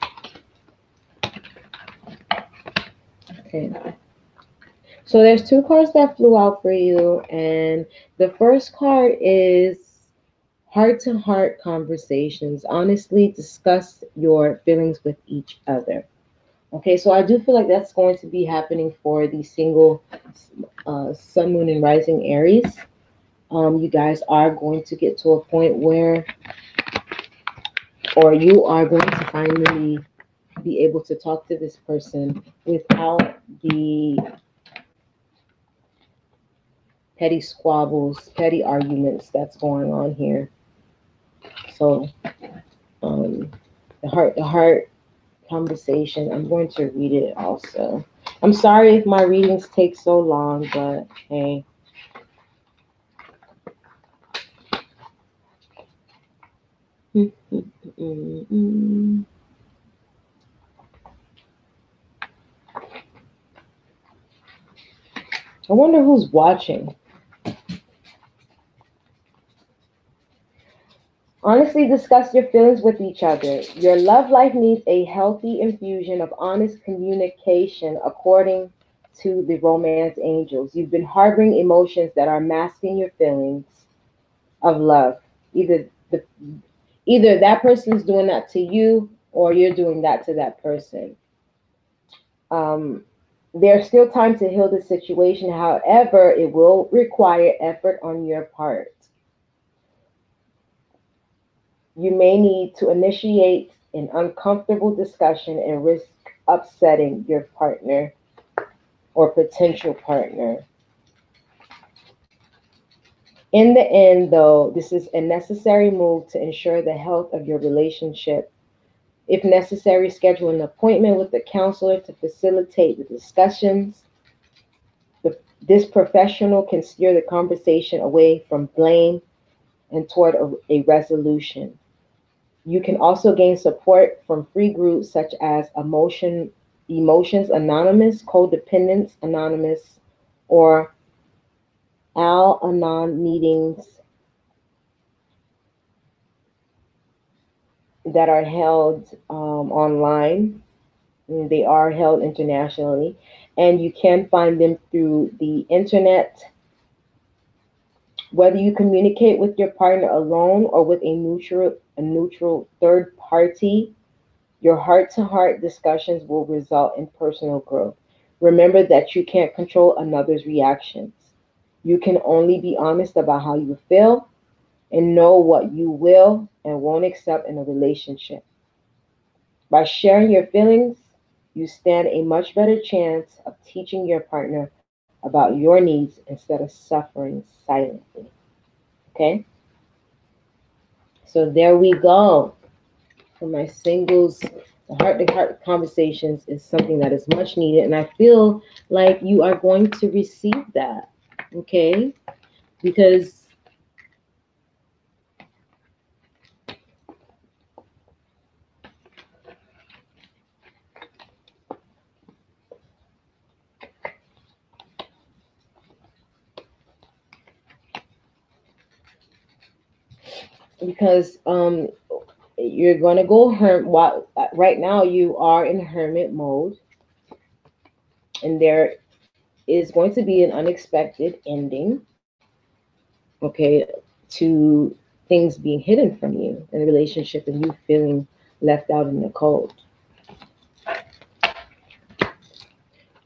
Okay. So there's two cards that flew out for you, and the first card is heart-to-heart conversations. Honestly, discuss your feelings with each other. Okay, so I do feel like that's going to be happening for the single Sun, Moon, and Rising Aries. You guys are going to get to a point where, or you are going to finally be able to talk to this person without the petty squabbles, petty arguments that's going on here. So, the heart conversation, I'm going to read it also. I'm sorry if my readings take so long, but hey. I wonder who's watching. Honestly discuss your feelings with each other. Your love life needs a healthy infusion of honest communication, according to the romance angels. You've been harboring emotions that are masking your feelings of love. Either the either that person's doing that to you, or you're doing that to that person. Um, there's still time to heal the situation. However, it will require effort on your part. You may need to initiate an uncomfortable discussion and risk upsetting your partner or potential partner. In the end, though, this is a necessary move to ensure the health of your relationship. If necessary, schedule an appointment with a counselor to facilitate the discussions. This professional can steer the conversation away from blame and toward a resolution. You can also gain support from free groups such as Emotions Anonymous, Codependence Anonymous, or Al Anon meetings that are held online. They are held internationally, and you can find them through the internet. Whether you communicate with your partner alone or with a neutral third party, your heart-to-heart discussions will result in personal growth. Remember that you can't control another's reactions. You can only be honest about how you feel and know what you will and won't accept in a relationship. By sharing your feelings, you stand a much better chance of teaching your partner about your needs instead of suffering silently. Okay? So there we go. For my singles, the heart-to-heart conversations is something that is much needed, and I feel like you are going to receive that. Okay? Because because you're going to go right now you are in hermit mode, and there is going to be an unexpected ending, okay, to things being hidden from you in a relationship and you feeling left out in the cold.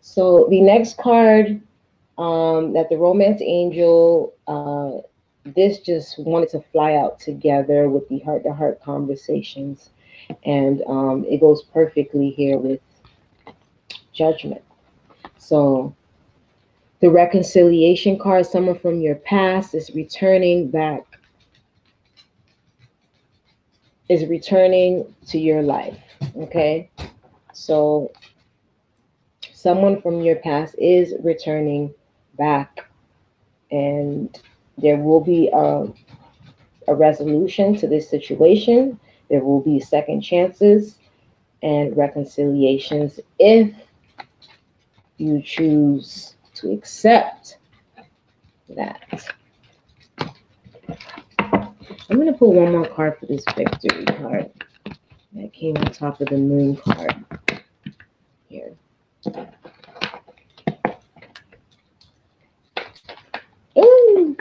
So the next card that the romance angel, this just wanted to fly out together with the heart-to-heart conversations, and it goes perfectly here with judgment. So the reconciliation card, someone from your past is returning to your life. Okay, so someone from your past is returning back, and there will be a resolution to this situation. There will be second chances and reconciliations if you choose to accept that. I'm going to pull one more card for this victory card that came on top of the moon card here. Ooh.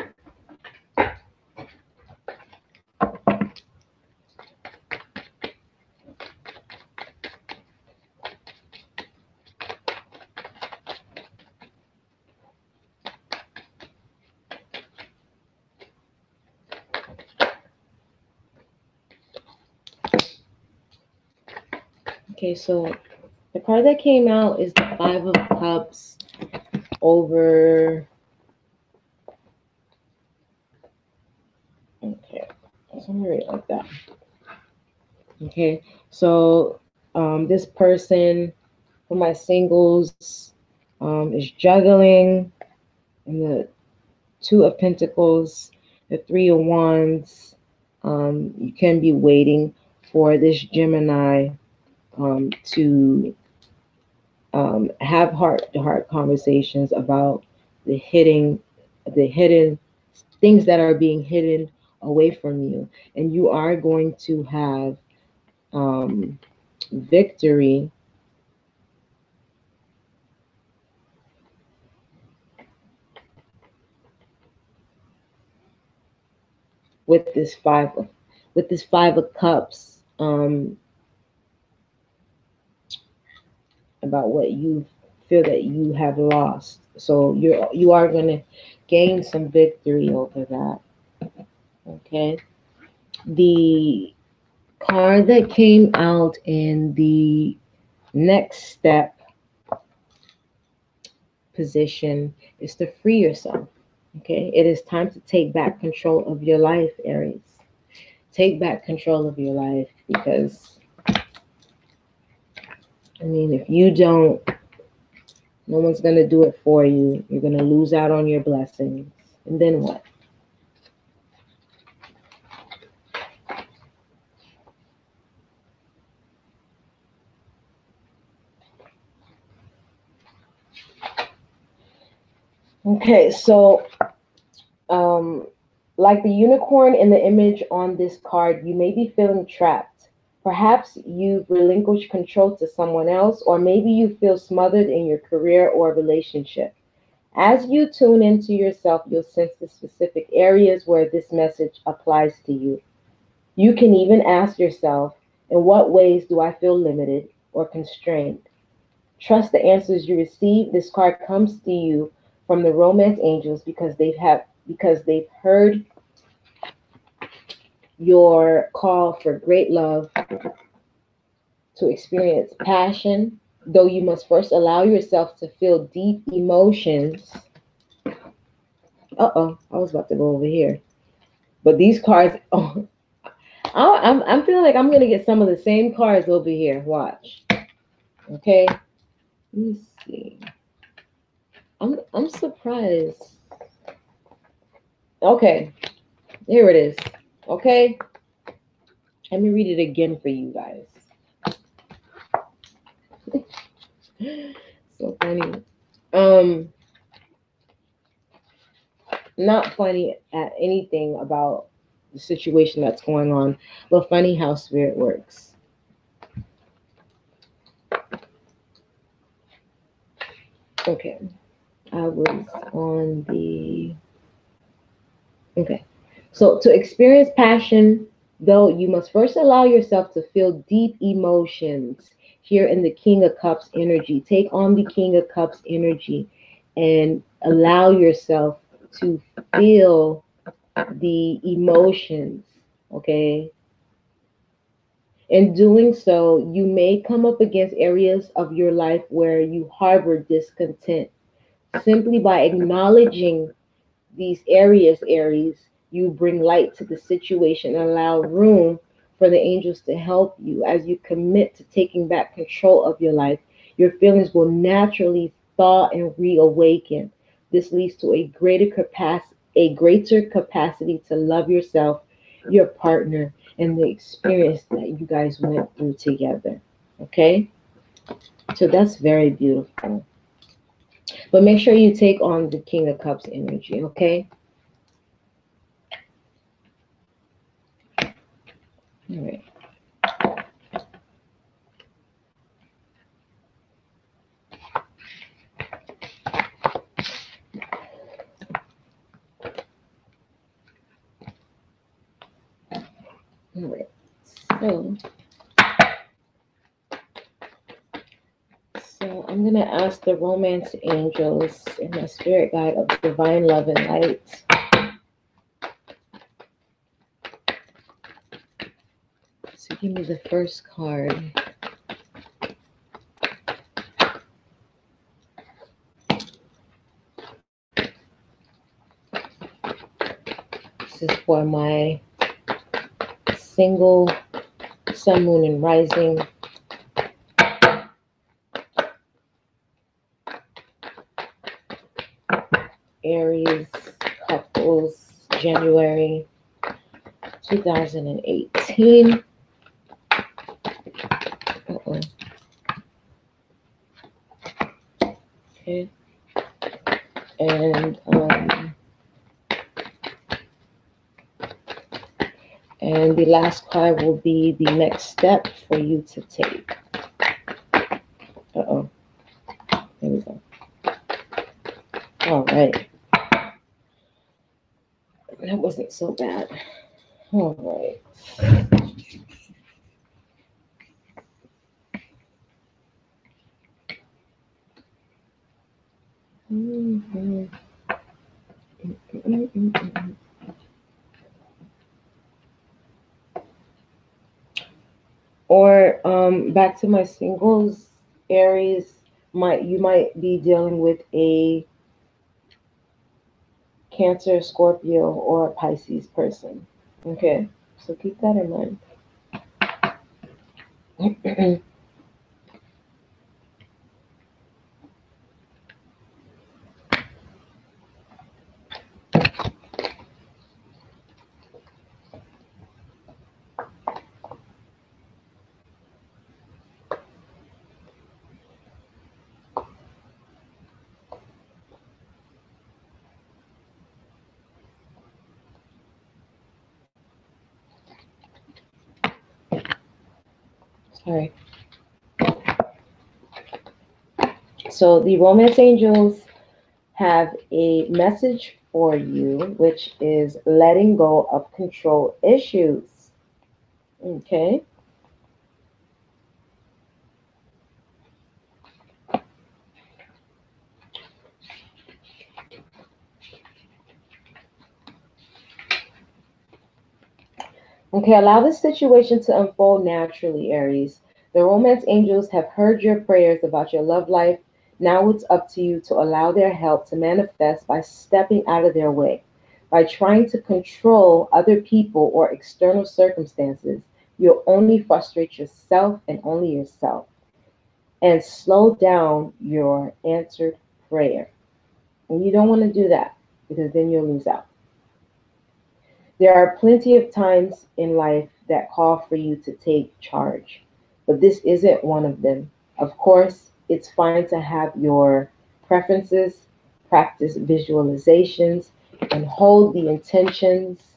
Okay, so the card that came out is the Five of Cups over. Okay, so I'm gonna read it like that. Okay, so this person for my singles is juggling in the Two of Pentacles, the Three of Wands. You can be waiting for this Gemini to have heart-to-heart conversations about the hidden things that are being hidden away from you, and you are going to have victory with this Five of Cups, about what you feel that you have lost. So you are going to gain some victory over that. Okay. The card that came out in the next step position is to free yourself. Okay. It is time to take back control of your life, Aries. Take back control of your life, because I mean, if you don't, no one's going to do it for you. You're going to lose out on your blessings. And then what? Okay, so like the unicorn in the image on this card, you may be feeling trapped. Perhaps you've relinquished control to someone else, or maybe you feel smothered in your career or relationship. As you tune into yourself, you'll sense the specific areas where this message applies to you. You can even ask yourself, in what ways do I feel limited or constrained? Trust the answers you receive. This card comes to you from the romance angels because they've heard your call for great love, to experience passion, though you must first allow yourself to feel deep emotions. I was about to go over here. But these cards, I'm feeling like I'm going to get some of the same cards over here. Watch. Okay. Let me see. I'm surprised. Okay. Here it is. Okay. Let me read it again for you guys. So funny. Not funny at anything about the situation that's going on, but funny how spirit works. Okay. I was on the... Okay. So to experience passion, though, you must first allow yourself to feel deep emotions. Here in the King of Cups energy, take on the King of Cups energy and allow yourself to feel the emotions. Okay. In doing so, you may come up against areas of your life where you harbor discontent. Simply by acknowledging these areas, Aries, you bring light to the situation and allow room for the angels to help you. As you commit to taking back control of your life, your feelings will naturally thaw and reawaken. This leads to a greater capacity to love yourself, your partner, and the experience that you guys went through together. Okay? So that's very beautiful. But make sure you take on the King of Cups energy, okay? All right. All right. So I'm going to ask the romance angels and my spirit guide of divine love and light to give me the first card. This is for my single, sun, moon, and rising. Aries couples, January 2018. Okay. And the last card will be the next step for you to take. There we go. All right. That wasn't so bad. All right. Or back to my singles, Aries, you might be dealing with a Cancer, Scorpio, or a Pisces person. Okay, so keep that in mind. Sorry. So the romance angels have a message for you, which is letting go of control issues. Okay. Okay, allow this situation to unfold naturally, Aries. The romance angels have heard your prayers about your love life. Now it's up to you to allow their help to manifest by stepping out of their way. By trying to control other people or external circumstances, you'll only frustrate yourself and only yourself, and slow down your answered prayer. And you don't want to do that because then you'll lose out. There are plenty of times in life that call for you to take charge, but this isn't one of them. Of course, it's fine to have your preferences, practice visualizations, and hold the intentions.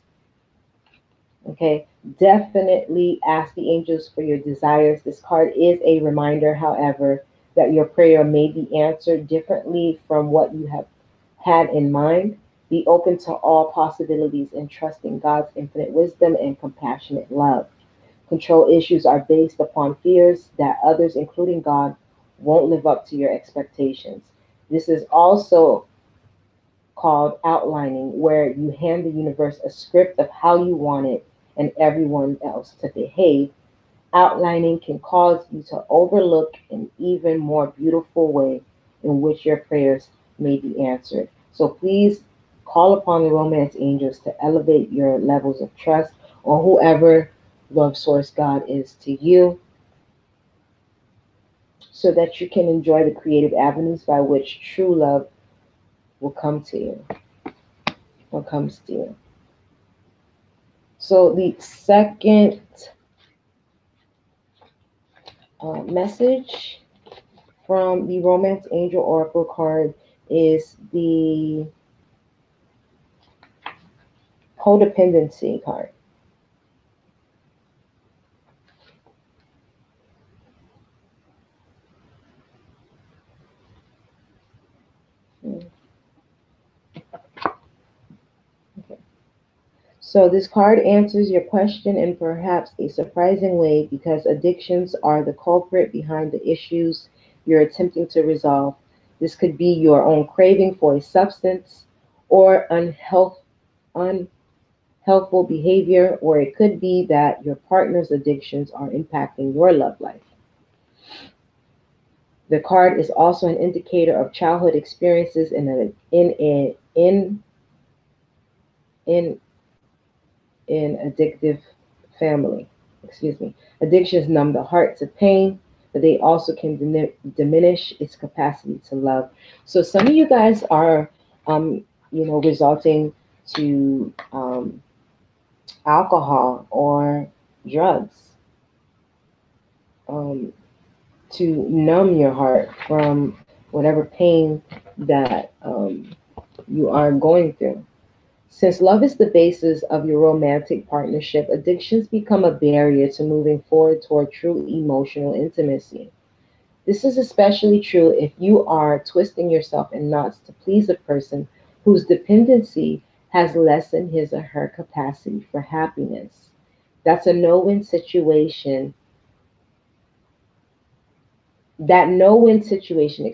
Okay, definitely ask the angels for your desires. This card is a reminder, however, that your prayer may be answered differently from what you have had in mind. Be open to all possibilities and trust in God's infinite wisdom and compassionate love. Control issues are based upon fears that others, including God, won't live up to your expectations. This is also called outlining, where you hand the universe a script of how you want it and everyone else to behave. Outlining can cause you to overlook an even more beautiful way in which your prayers may be answered. So please call upon the romance angels to elevate your levels of trust, or whoever love source God is to you, so that you can enjoy the creative avenues by which true love will come to you, or comes to you. So the second message from the Romance Angel Oracle card is the codependency card. Okay. So this card answers your question in perhaps a surprising way, because addictions are the culprit behind the issues you're attempting to resolve. This could be your own craving for a substance, or unhealthful behavior, or it could be that your partner's addictions are impacting your love life. The card is also an indicator of childhood experiences in in addictive family. Excuse me. Addictions numb the heart to pain, but they also can diminish its capacity to love. So some of you guys are, resulting to alcohol or drugs um, to numb your heart from whatever pain that you are going through. Since love is the basis of your romantic partnership, addictions become a barrier to moving forward toward true emotional intimacy. This is especially true if you are twisting yourself in knots to please a person whose dependency has lessened his or her capacity for happiness. That's a no-win situation. That no-win situation,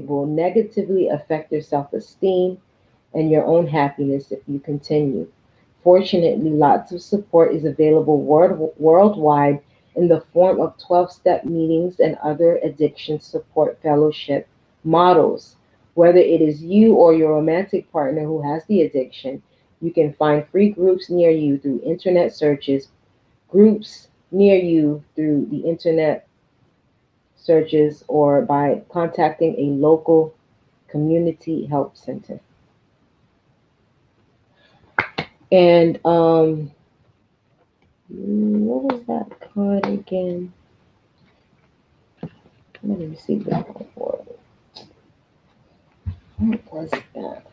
will negatively affect your self-esteem and your own happiness if you continue. Fortunately, lots of support is available worldwide in the form of 12-step meetings and other addiction support fellowship models. Whether it is you or your romantic partner who has the addiction, you can find free groups near you through internet searches, groups near you through the internet searches, or by contacting a local community help center. And what was that card again? Let me see that one for it. What was that?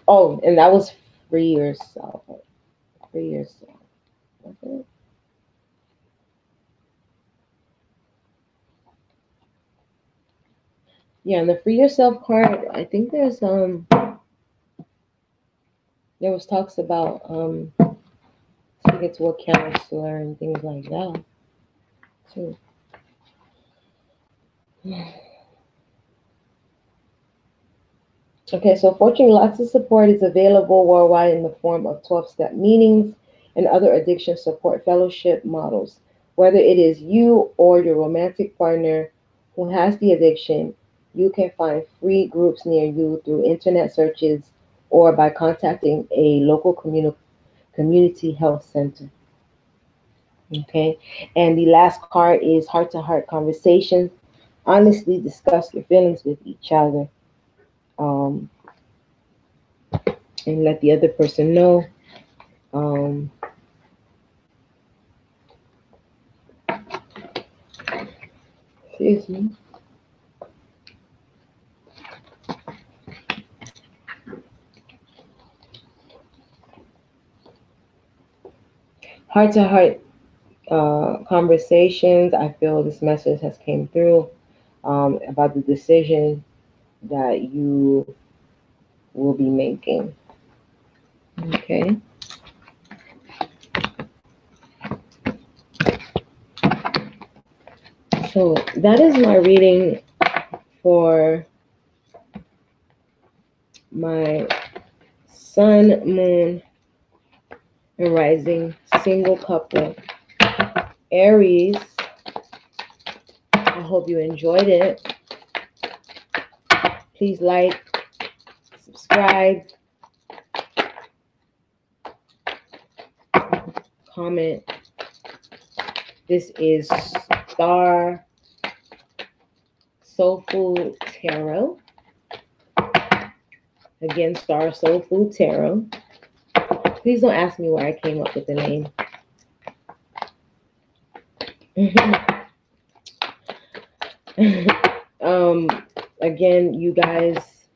Oh, and that was free yourself. Free yourself. Okay. Yeah, and the free yourself card, I think there was talks about speaking to a counselor and things like that too. Okay, so fortunately, lots of support is available worldwide in the form of 12-step meetings and other addiction support fellowship models. Whether it is you or your romantic partner who has the addiction, you can find free groups near you through internet searches or by contacting a local community health center. Okay, and the last card is heart-to-heart conversations. Honestly discuss your feelings with each other. And let the other person know. Excuse me. Heart to heart conversations. I feel this message has came through about the decision that you will be making. Okay. So that is my reading for my sun, moon, and rising single couple Aries. I hope you enjoyed it. Please like, subscribe, comment. This is Star Soul Food Tarot. Again, Star Soul Food Tarot. Please don't ask me where I came up with the name. Again, you guys,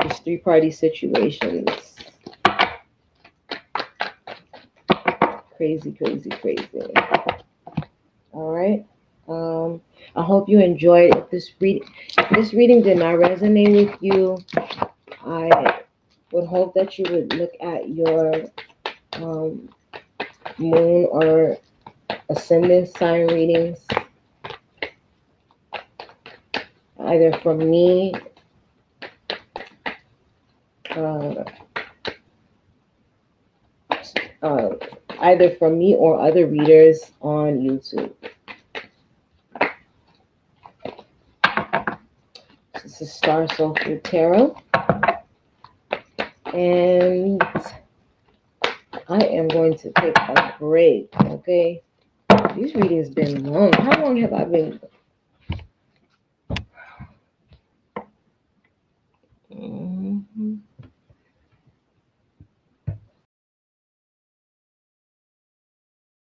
this three-party situations. Crazy, crazy, crazy. All right. I hope you enjoyed. If this reading did not resonate with you, I would hope that you would look at your moon or ascendant sign readings, either from me, or other readers on YouTube. This is Star Soulful Tarot. And I am going to take a break, okay? These readings been long. How long have I been?